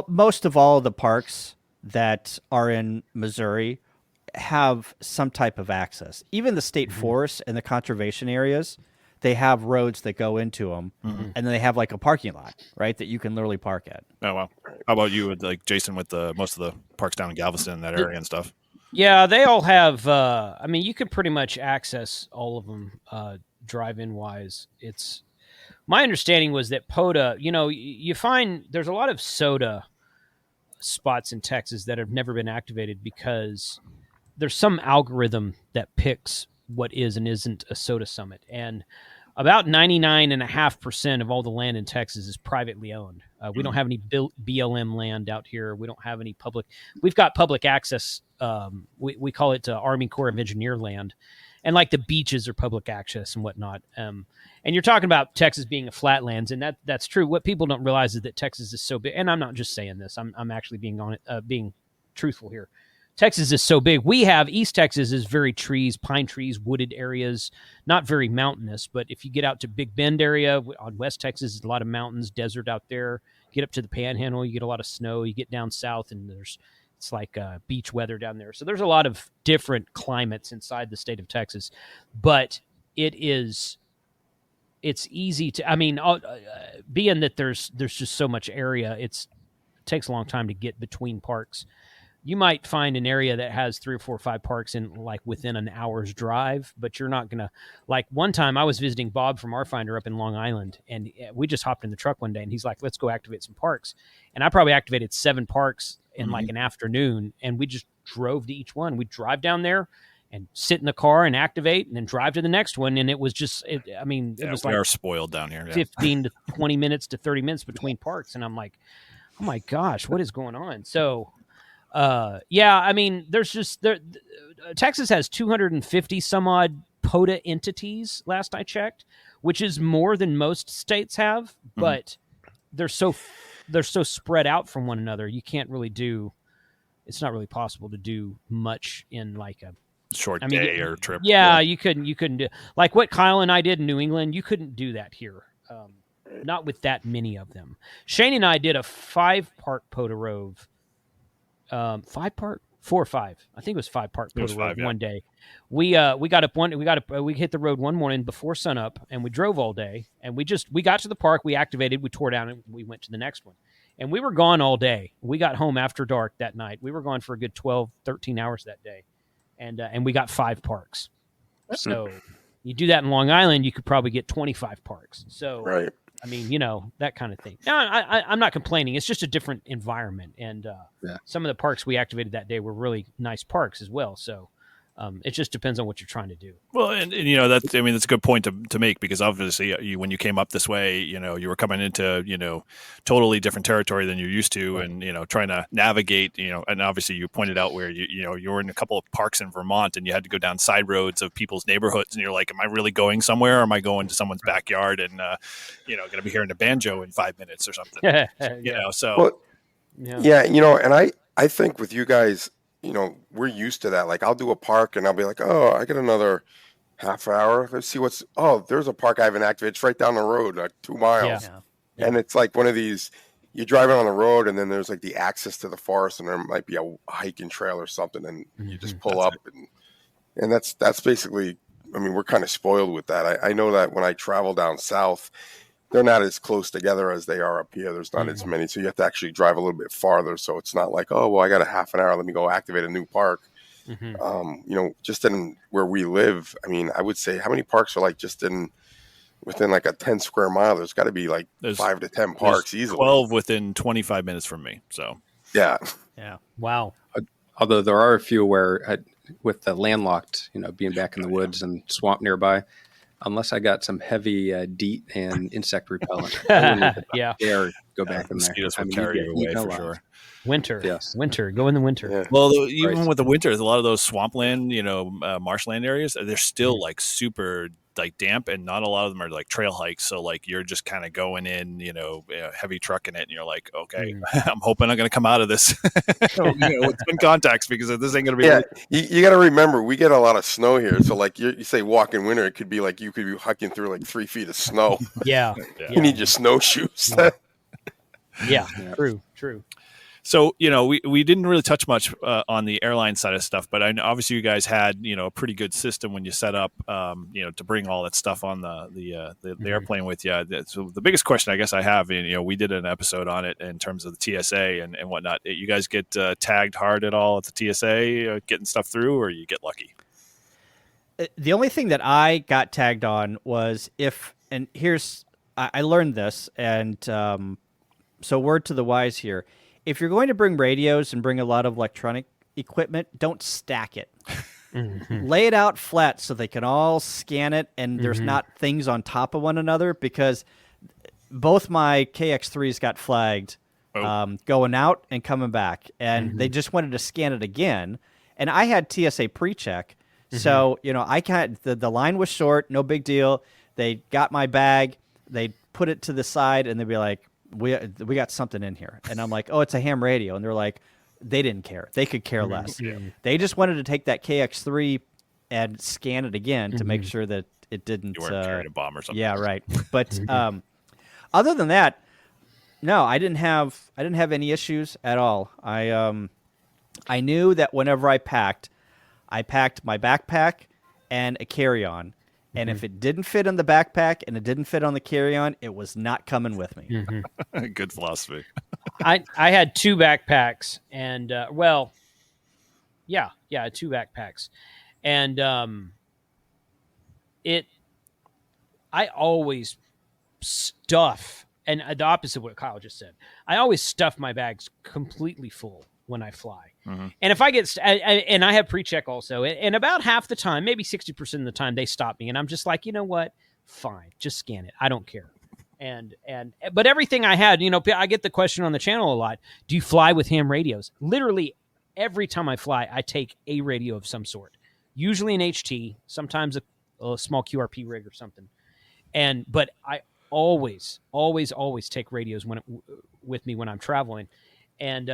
most of all of the parks that are in Missouri have some type of access. Even the state forests and the conservation areas, they have roads that go into them, and then they have like a parking lot, right, that you can literally park at. Oh, wow. How about you, with like Jason, with most of the parks down in Galveston, that area and stuff? Yeah, they all have. You can pretty much access all of them drive-in wise. It's my understanding was that POTA. You find there's a lot of soda spots in Texas that have never been activated because there's some algorithm that picks what is and isn't a soda summit. And about 99.5% of all the land in Texas is privately owned. We don't have any BLM land out here. We don't have any public. We've got public access. We call it Army Corps of Engineer land. And like the beaches are public access and whatnot. And you're talking about Texas being a flatlands, and that's true. What people don't realize is that Texas is so big, and I'm not just saying this. I'm actually being truthful here. Texas is so big. We have East Texas is very pine trees, wooded areas, not very mountainous. But if you get out to Big Bend area on West Texas, there's a lot of mountains, desert out there. Get up to the Panhandle, you get a lot of snow. You get down south, and it's like beach weather down there. So there's a lot of different climates inside the state of Texas, but it's easy to, being that there's just so much area, it takes a long time to get between parks. You might find an area that has 3 or 4 or 5 parks in like within an hour's drive, but you're not going to, like one time I was visiting Bob from Our Finder up in Long Island, and we just hopped in the truck one day and he's like, let's go activate some parks. And I probably activated 7 parks in like an afternoon, and we just drove to each one. We'd drive down there and sit in the car and activate and then drive to the next one. And it was just, it was like, we are spoiled down here. 15 to 20 minutes to 30 minutes between parks. And I'm like, oh my gosh, what is going on? So, Texas has 250 some odd POTA entities last I checked, which is more than most states have, but they're so spread out from one another. You can't really it's not really possible to do much in like a short day or trip. Yeah, you couldn't do like what Kyle and I did in New England. You couldn't do that here. Not with that many of them. Shane and I did a 5-part POTA Rove. 5-part, 4 or 5. I think it was 5-part POTA Rove one day. We got up we hit the road one morning before sunup, and we drove all day, and we got to the park, we activated, we tore down, and we went to the next one. And we were gone all day. We got home after dark that night. We were gone for a good 12, 13 hours that day. And we got 5 parks. So you do that in Long Island, you could probably get 25 parks. So Right. That kind of thing. No, I'm not complaining. It's just a different environment. And some of the parks we activated that day were really nice parks as well. So it just depends on what you're trying to do. Well, and that's a good point to make, because obviously when you came up this way, you were coming into, totally different territory than you're used to, and, trying to navigate, and obviously you pointed out where you were in a couple of parks in Vermont, and you had to go down side roads of people's neighborhoods, and you're like, am I really going somewhere, or am I going to someone's backyard and, going to be hearing a banjo in 5 minutes or something? And I think with you guys, we're used to that. Like, I'll do a park and I'll be like, oh, I get another half hour. Let's see there's a park I haven't activated. It's right down the road, like 2 miles. Yeah. And it's like one of these, you're driving on the road and then there's like the access to the forest, and there might be a hiking trail or something, and you just pull up and that's basically, we're kind of spoiled with that. I know that when I travel down south, they're not as close together as they are up here. There's not as many. So you have to actually drive a little bit farther. So it's not like, oh, well, I got a half an hour, let me go activate a new park. Just in where we live, I would say, how many parks are like just in within like a 10 square mile, there's got to be like There's 5 to 10 parks There's easily. 12 within 25 minutes from me. So Yeah. Yeah. Wow. Although there are a few where, with the landlocked, being back in the woods and swamp nearby, unless I got some heavy DEET and insect repellent, I wouldn't even Yeah. dare go back in there. mosquitoes would you'd carry get you away eaten for alive. sure. Winter. Yes. Winter. Go in the winter. Yeah. Well, even Right. with the winter, a lot of those swampland, marshland areas, they're still like super like damp, and not a lot of them are like trail hikes. So like you're just kind of going in, heavy trucking it, and you're like, okay, I'm hoping I'm going to come out of this with twin contacts because this ain't going to be. Yeah, you got to remember, we get a lot of snow here. So like you say walk in winter, it could be like you could be hiking through like 3 feet of snow. Yeah. You need your snowshoes. Yeah. True. So, we didn't really touch much on the airline side of stuff, but I know obviously you guys had, a pretty good system when you set up, to bring all that stuff on the airplane with you. So the biggest question I guess I have, we did an episode on it in terms of the TSA and whatnot. You guys get tagged hard at all at the TSA getting stuff through, or you get lucky? The only thing that I got tagged on was I learned this, and so word to the wise here. If you're going to bring radios and bring a lot of electronic equipment, don't stack it. Lay it out flat so they can all scan it and there's not things on top of one another, because both my KX3s got flagged going out and coming back, and they just wanted to scan it again. And I had TSA pre-check, so I can't. The line was short, no big deal. They got my bag, they put it to the side, and they'd be like, we got something in here. And I'm like, oh, it's a ham radio. And they're like, they didn't care. They could care less. They just wanted to take that KX3 and scan it again to make sure that it didn't. You weren't carrying a bomb or something. Yeah, right. But other than that, no, I didn't have any issues at all. I knew that whenever I packed my backpack and a carry-on. And if it didn't fit in the backpack and it didn't fit on the carry-on, it was not coming with me. Good philosophy. I had 2 backpacks, and two backpacks, and I always stuff, and the opposite of what Kyle just said. I always stuff my bags completely full when I fly. And if I get, and I have pre-check also, and about half the time, maybe 60% of the time, they stop me, and I'm just like, you know what? Fine, just scan it. I don't care. But everything I had, I get the question on the channel a lot. Do you fly with ham radios? Literally every time I fly, I take a radio of some sort, usually an HT, sometimes a small QRP rig or something. But I always take radios with me when I'm traveling. And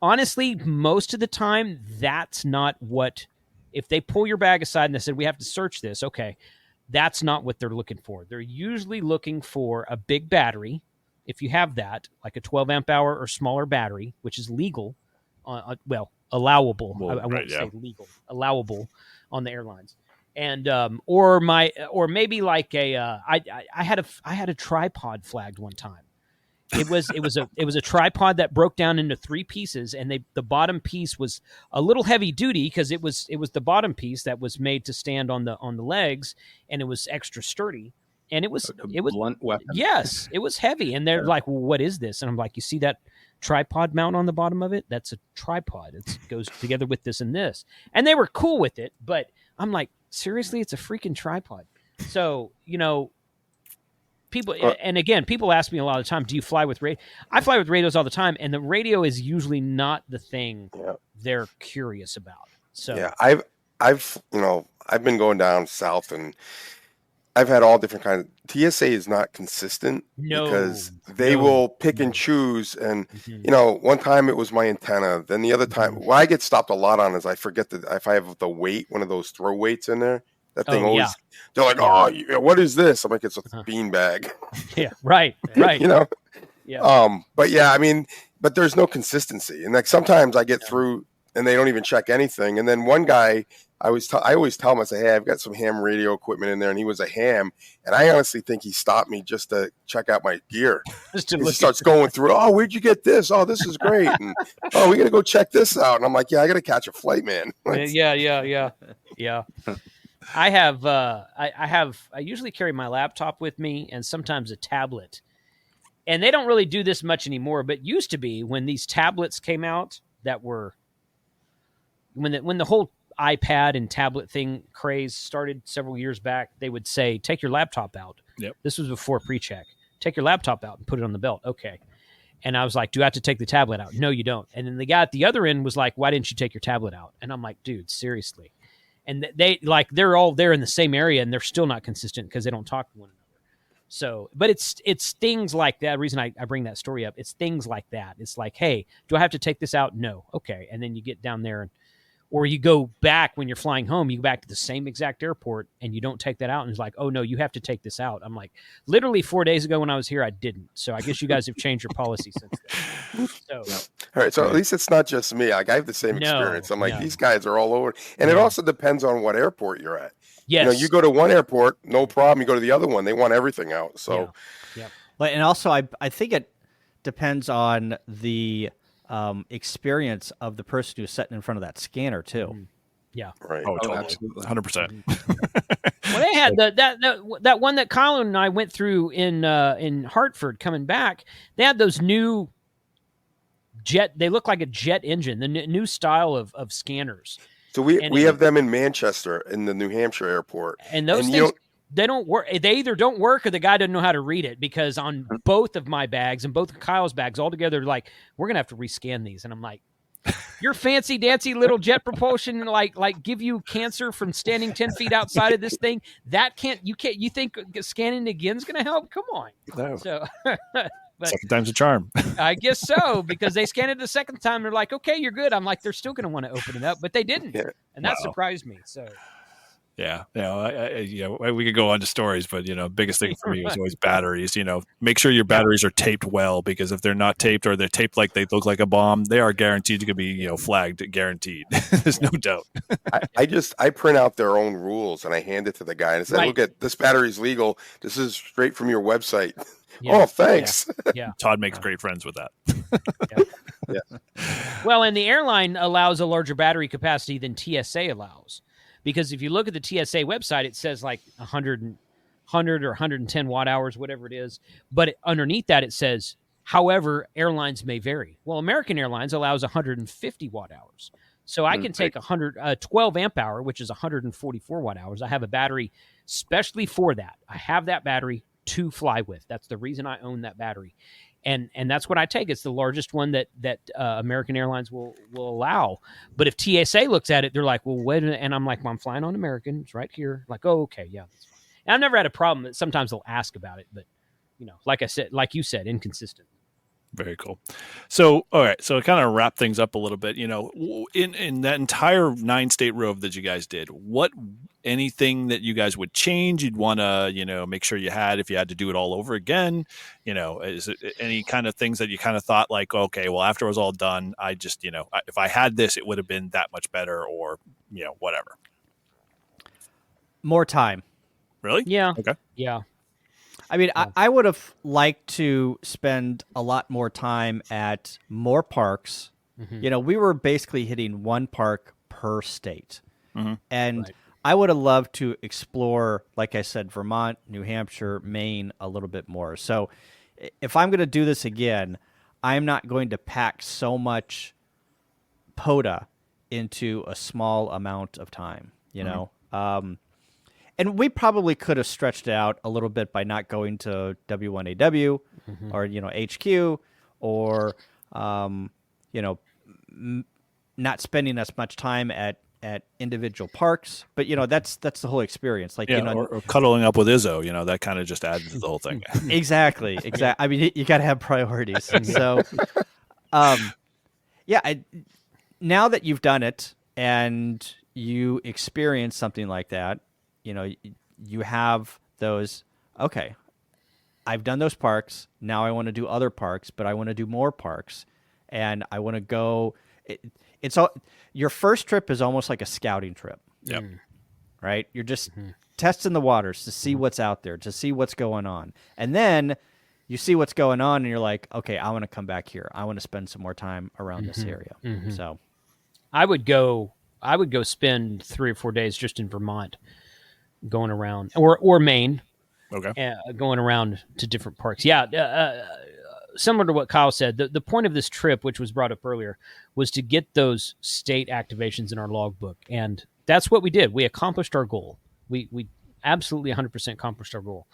honestly, most of the time, that's not what, if they pull your bag aside and they said, we have to search this, okay, that's not what they're looking for. They're usually looking for a big battery, if you have that, like a 12 amp hour or smaller battery, which is legal, allowable. I won't say legal, allowable on the airlines. And or maybe like I had a tripod flagged one time. It was a tripod that broke down into 3 pieces, and the bottom piece was a little heavy duty because it was the bottom piece that was made to stand on the legs, and it was extra sturdy, and it was blunt weapon. Yes, it was heavy, and they're like, well, what is this? And I'm like, you see that tripod mount on the bottom of it? That's a tripod. It goes together with this and this, and they were cool with it, but I'm like, seriously, it's a freaking tripod. So people, and again, people ask me a lot of the time, do you fly with radio? I fly with radios all the time, and the radio is usually not the thing they're curious about. So yeah, I've been going down south, and I've had all different kinds. TSA is not consistent because they will pick and choose. And one time it was my antenna. Then the other time, what I get stopped a lot on is I forget that if I have the weight, one of those throw weights in there. That thing always, they're like, oh, what is this? I'm like, it's a bean bag. Yeah, right. Yeah. But yeah, I mean, but there's no consistency. And like sometimes I get through and they don't even check anything. And then one guy, I always tell him, I say, hey, I've got some ham radio equipment in there. And he was a ham. And I honestly think he stopped me just to check out my gear. He starts going through, oh, where'd you get this? Oh, this is great. And oh, we got to go check this out. And I'm like, yeah, I got to catch a flight, man. Yeah. I have I usually carry my laptop with me and sometimes a tablet. And they don't really do this much anymore, but used to be when these tablets came out that were when the whole iPad and tablet thing craze started several years back, they would say, take your laptop out. Yep. This was before pre-check. Take your laptop out and put it on the belt. Okay. And I was like, do I have to take the tablet out? No, you don't. And then the guy at the other end was like, why didn't you take your tablet out? And I'm like, dude, seriously. And they're all there in the same area and they're still not consistent because they don't talk to one another. So, but it's things like that. The reason I bring that story up, it's things like that. It's like, hey, do I have to take this out? No. Okay. And then you get down there or you go back when you're flying home, you go back to the same exact airport and you don't take that out. And it's like, oh no, you have to take this out. I'm like, literally 4 days ago when I was here, I didn't. So I guess you guys have changed your policy since then. So, all right. So at least it's not just me. Like I have the same experience. I'm like, these guys are all over. And it also depends on what airport you're at. yes. You go to one airport, no problem. You go to the other one, they want everything out. So, yeah. And also, I think it depends on the experience of the person who's sitting in front of that scanner too. Yeah. right. Oh, totally. absolutely. 100%. Well, they had that one that Colin and I went through in Hartford coming back. They had those new jet. They look like a jet engine. The new style of scanners. So we have them in Manchester in the New Hampshire airport. And those things, they don't work. They either don't work or the guy doesn't know how to read it, because on both of my bags and both of Kyle's bags all together, like, we're going to have to rescan these. And I'm like, your fancy dancy little jet propulsion, like give you cancer from standing 10 feet outside of this thing. You think scanning again is going to help? Come on. No. So, but Second time's a charm. I guess so, because they scanned it the second time. They're like, okay, you're good. I'm like, they're still going to want to open it up, but they didn't. Yeah. And that Wow. surprised me. So, Yeah, we could go on to stories, but biggest thing for me is always batteries. Make sure your batteries are taped well, because if they're not taped or they're taped like they look like a bomb, they are guaranteed to be flagged, guaranteed. There's no doubt. I print out their own rules and I hand it to the guy and say, Right. look at this battery's legal. This is straight from your website. yeah. Oh, thanks. Yeah. Todd makes great friends with that. Well, and the airline allows a larger battery capacity than TSA allows. Because if you look at the TSA website, it says like 100 or 110 watt hours, whatever it is. But underneath that, it says, however, airlines may vary. Well, American Airlines allows 150 watt hours. So I can take 12 amp hour, which is 144 watt hours. I have a battery specially for that. I have that battery to fly with. That's the reason I own that battery. And that's what I take. It's the largest one that American Airlines will allow. But if TSA looks at it, they're like, well, wait a minute. And I'm like, well, I'm flying on American. It's right here. Like, oh, okay, yeah, that's fine. And I've never had a problem. Sometimes they'll ask about it, but like you said, inconsistent. Very cool. So, all right. So, to kind of wrap things up a little bit, in that entire 9-state rove that you guys did, anything that you guys would change, you'd want to, make sure you had, if you had to do it all over again, is it any kind of things that you kind of thought like, okay, well, after it was all done, I just, if I had this, it would have been that much better, or, whatever. More time. Really? Yeah. Okay. Yeah. I mean, I would have liked to spend a lot more time at more parks. Mm-hmm. We were basically hitting one park per state. Mm-hmm. And Right. I would have loved to explore, like I said, Vermont, New Hampshire, Maine a little bit more. So if I'm going to do this again, I'm not going to pack so much POTA into a small amount of time, and we probably could have stretched it out a little bit by not going to W1AW or, HQ or, not spending as much time at individual parks. But, that's the whole experience. Like, or cuddling up with Izzo, that kind of just adds to the whole thing. Exactly. I mean, you got to have priorities. So, now that you've done it and you experience something like that, you have those, okay, I've done those parks. Now I want to do other parks, but I want to do more parks. And I want to go. It's all, your first trip is almost like a scouting trip. Yep. Right? You're just testing the waters to see what's out there, to see what's going on. And then you see what's going on and you're like, okay, I want to come back here. I want to spend some more time around this area. So I would go spend 3 or 4 days just in Vermont. going around, or Maine, Okay. going around to different parks. Yeah, similar to what Kyle said, the point of this trip, which was brought up earlier, was to get those state activations in our logbook, and that's what we did. We accomplished our goal. We absolutely 100% accomplished our goal.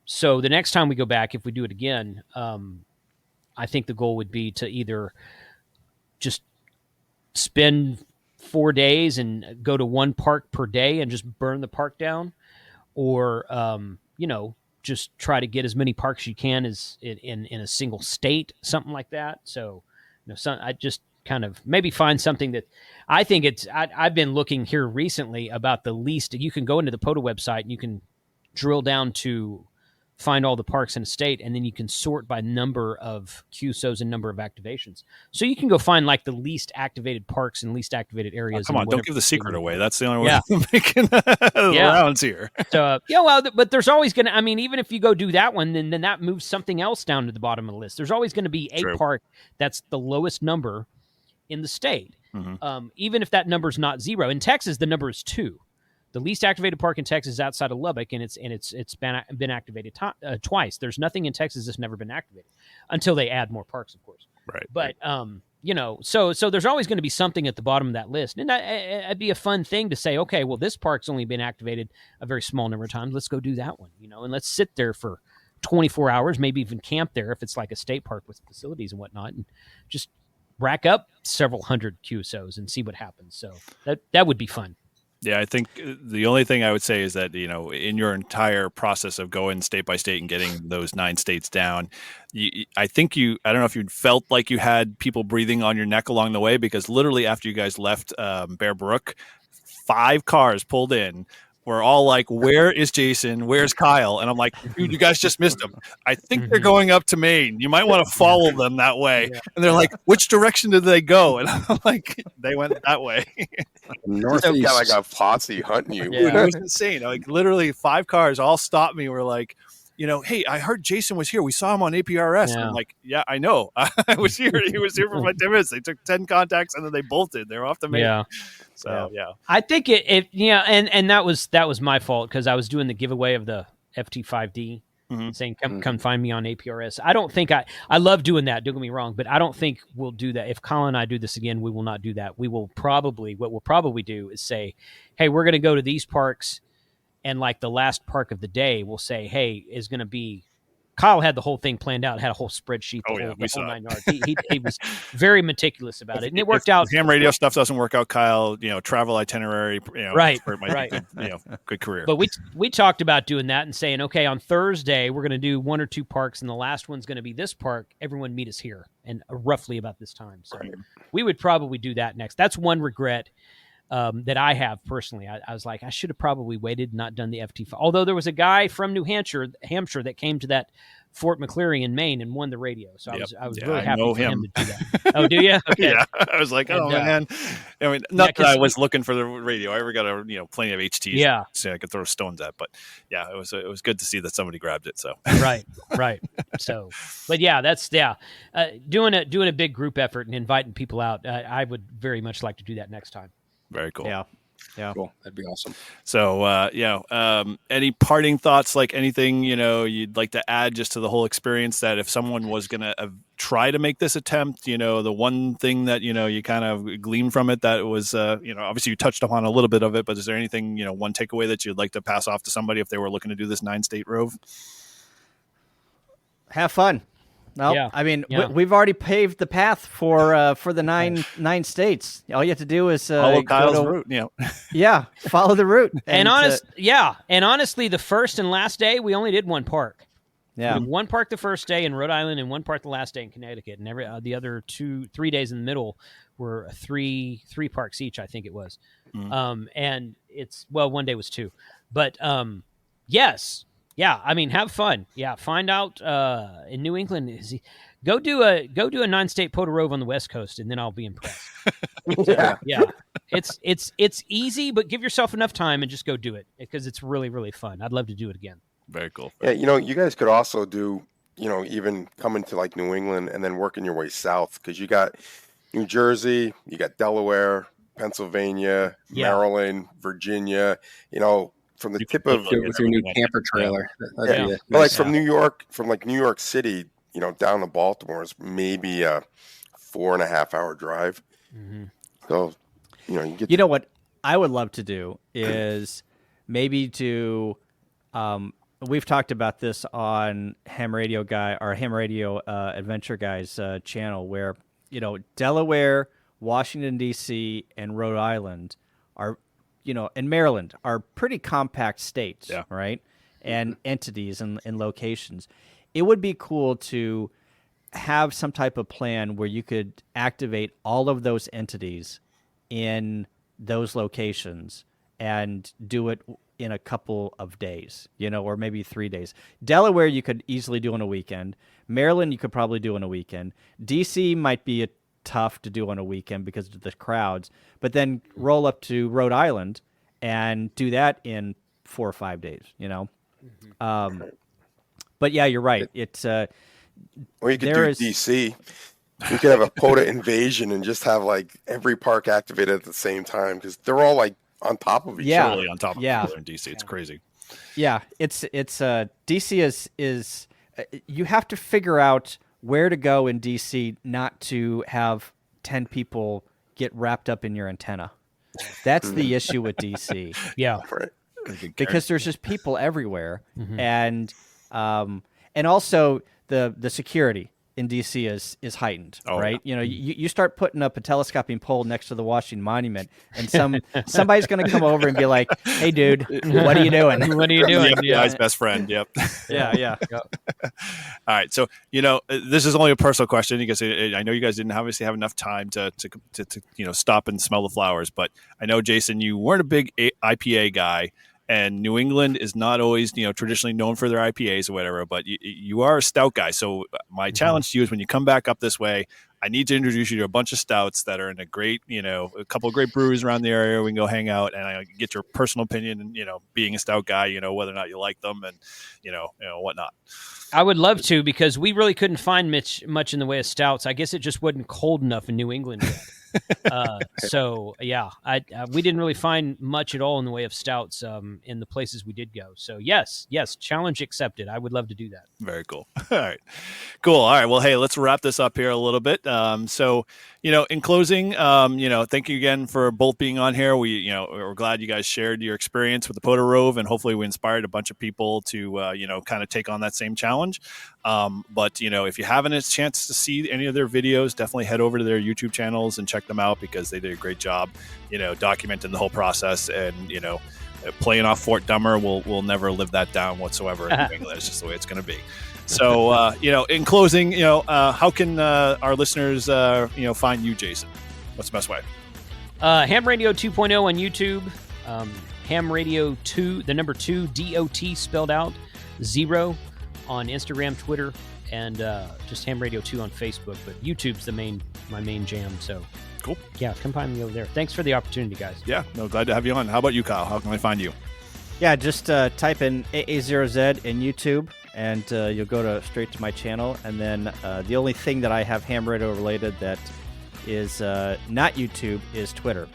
So the next time we go back, if we do it again, I think the goal would be to either just spend 4 days and go to one park per day and just burn the park down, or just try to get as many parks as you can as in a single state, something like that. So, I just kind of maybe find something that I think I've been looking here recently about the least. You can go into the POTA website and you can drill down to find all the parks in a state, and then you can sort by number of QSOs and number of activations. So you can go find like the least activated parks and least activated areas. Come on, don't give the secret away. That's the only way Yeah. of making the rounds here. So, but there's always going to, I mean, even if you go do that one, then that moves something else down to the bottom of the list. There's always going to be a True. park that's the lowest number in the state. Mhm. Even if that number's not 0. In Texas, the number is 2. The least activated park in Texas is outside of Lubbock, and it's been activated twice. There's nothing in Texas that's never been activated until they add more parks, of course. Right. But so there's always going to be something at the bottom of that list, and that'd be a fun thing to say. Okay, well, this park's only been activated a very small number of times. Let's go do that one, and let's sit there for 24 hours, maybe even camp there if it's like a state park with facilities and whatnot, and just rack up several hundred QSOs and see what happens. So that would be fun. Yeah, I think the only thing I would say is that, in your entire process of going state by state and getting those 9 states down, I don't know if you felt like you had people breathing on your neck along the way, because literally after you guys left Bear Brook, 5 cars pulled in. We're all like, where is Jason? Where's Kyle? And I'm like, dude, you guys just missed them. I think they're going up to Maine. You might want to follow them that way. Yeah. And they're like, which direction did they go? And I'm like, they went that way. Northeast. Got like a posse hunting you. Yeah. Dude, it was insane. Like literally 5 cars all stopped me. We're like, hey, I heard Jason was here. We saw him on APRS. Yeah. And I'm like, yeah, I know. I was here. He was here for my 10 minutes. They took 10 contacts and then they bolted. They were off the Maine. Yeah. So yeah, I think and that was my fault, because I was doing the giveaway of the FT5D, saying come find me on APRS. I don't think I love doing that. Don't get me wrong, but I don't think we'll do that. If Colin and I do this again, we will not do that. What we'll probably do is say, hey, we're going to go to these parks, and like the last park of the day, we'll say, hey, is going to be. Kyle had the whole thing planned out, had a whole spreadsheet, the whole 9 yards. He was very meticulous about it, and it worked out. Ham radio stuff doesn't work out, Kyle. Travel itinerary, right. Good career. But we talked about doing that and saying, okay, on Thursday we're going to do 1 or 2 parks, and the last one's going to be this park. Everyone meet us here, and roughly about this time. So we would probably do that next. That's one regret that I have personally. I was like, I should have probably waited, not done the FT5. Although there was a guy from New Hampshire that came to that Fort McCleary in Maine and won the radio. So I was really happy for him to do that. Oh, do you? Okay. Yeah. I was like, man. I mean, not that I was looking for the radio. I ever got plenty of HTs. Yeah. So I could throw stones at, but yeah, it was good to see that somebody grabbed it. So right. So, but yeah, that's doing a big group effort and inviting people out. I would very much like to do that next time. Very cool. Yeah. Cool. That'd be awesome. So, any parting thoughts, like anything, you'd like to add just to the whole experience, that if someone was going to try to make this attempt, the one thing that, you kind of gleaned from it that was, obviously you touched upon a little bit of it, but is there anything, one takeaway that you'd like to pass off to somebody if they were looking to do this 9-state rove? Have fun. No, I mean, we've already paved the path for the nine states. All you have to do is follow Kyle's route. Yeah, follow the route. And honestly, the first and last day we only did 1 park. Yeah, we did 1 park the first day in Rhode Island and 1 park the last day in Connecticut, and the other 2-3 days in the middle were three parks each. I think it was, and it's 1 day was 2, but yes. Yeah, I mean, have fun. Yeah, find out in New England. Go do a 9-state POTA rove on the West Coast, and then I'll be impressed. Yeah, it's easy, but give yourself enough time and just go do it, because it's really, really fun. I'd love to do it again. Very cool. Yeah, you guys could also do, even come into like New England and then working your way south, because you got New Jersey, you got Delaware, Pennsylvania, Maryland, Virginia. from the You tip can of literally with your new everything. camper trailer. yeah, That'd be a but like nice- from New York, New York City, down to Baltimore is maybe a 4.5 hour drive. Mm-hmm. So, you get You know what I would love to do is maybe to, we've talked about this on Ham Radio Adventure Guys channel, where Delaware, Washington D.C., and Rhode Island are, and Maryland are pretty compact states, Yeah. right? And entities and locations. It would be cool to have some type of plan where you could activate all of those entities in those locations and do it in a couple of days, or maybe 3 days. Delaware, you could easily do on a weekend. Maryland, you could probably do on a weekend. DC might be tough to do on a weekend because of the crowds, but then roll up to Rhode Island and do that in 4 or 5 days, But yeah, you're right. It's or you could there do is- DC. You could have a POTA invasion and just have like every park activated at the same time because they're all like on top of each Yeah. other. Really on top of Yeah. each other in DC. It's crazy. Yeah, it's DC is you have to figure out where to go in DC not to have 10 people get wrapped up in your antenna. That's the issue with DC Yeah. Right. because there's just people everywhere, and also the security in DC is heightened, Oh, right? You start putting up a telescoping pole next to the Washington Monument, and somebody's going to come over and be like, "Hey, dude, what are you doing?" What are you doing? The FBI's best friend. Yep. Yeah. All right. So, this is only a personal question because I know you guys didn't obviously have enough time to stop and smell the flowers. But I know, Jason, you weren't a big IPA guy, and New England is not always, traditionally known for their IPAs or whatever. But you are a stout guy. So my challenge to you is when you come back up this way, I need to introduce you to a bunch of stouts that are in a great, a couple of great breweries around the area. We can go hang out and I get your personal opinion and, being a stout guy, whether or not you like them and, whatnot. I would love to because we really couldn't find much in the way of stouts. I guess it just wasn't cold enough in New England yet. So yeah, we didn't really find much at all in the way of stouts in the places we did go. So yes, challenge accepted. I would love to do that. Very cool. All right, cool. All right. Well, hey, let's wrap this up here a little bit. So, in closing, thank you again for both being on here. We're glad you guys shared your experience with the POTA Rove, and hopefully we inspired a bunch of people to, kind of take on that same challenge. But if you haven't had a chance to see any of their videos, definitely head over to their YouTube channels and check them out because they did a great job, documenting the whole process and, playing off Fort Dummer will never live that down whatsoever in New England. It's just the way it's going to be. So, in closing, how can our listeners, find you, Jason? What's the best way? Ham Radio 2.0 on YouTube. Ham Radio 2, the number 2, DOT spelled out, 0 on Instagram, Twitter, and just Ham Radio 2 on Facebook. But YouTube's my main jam. So cool. Yeah, come find me over there. Thanks for the opportunity, guys. Yeah, no, glad to have you on. How about you, Kyle? How can I find you? Yeah, just type in AA0Z in YouTube, and you'll go straight to my channel. And then the only thing that I have Ham Radio related that is not YouTube is Twitter.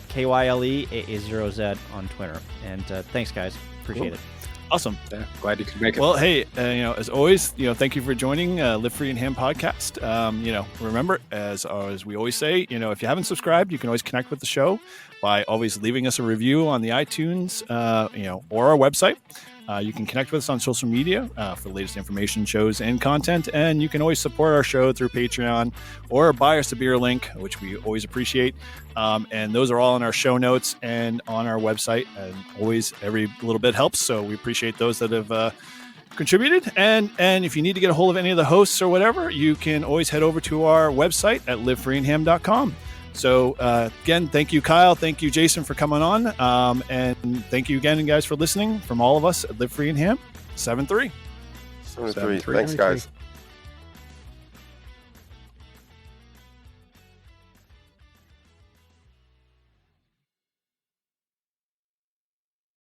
KYLE AA0Z on Twitter. And thanks, guys. Appreciate it. Awesome. Yeah, glad you could make it. Well, hey, as always, thank you for joining Live Free and Ham podcast. Remember, as we always say, if you haven't subscribed, you can always connect with the show by always leaving us a review on the iTunes, or our website. You can connect with us on social media for the latest information, shows, and content. And you can always support our show through Patreon or buy us a beer link, which we always appreciate. And those are all in our show notes and on our website. And always, every little bit helps. So we appreciate those that have contributed. And if you need to get a hold of any of the hosts or whatever, you can always head over to our website at livefreeandham.com. So again, thank you, Kyle. Thank you, Jason, for coming on. And thank you again, guys, for listening from all of us at Live Free and Ham 7-3. 7-3. Thanks, guys.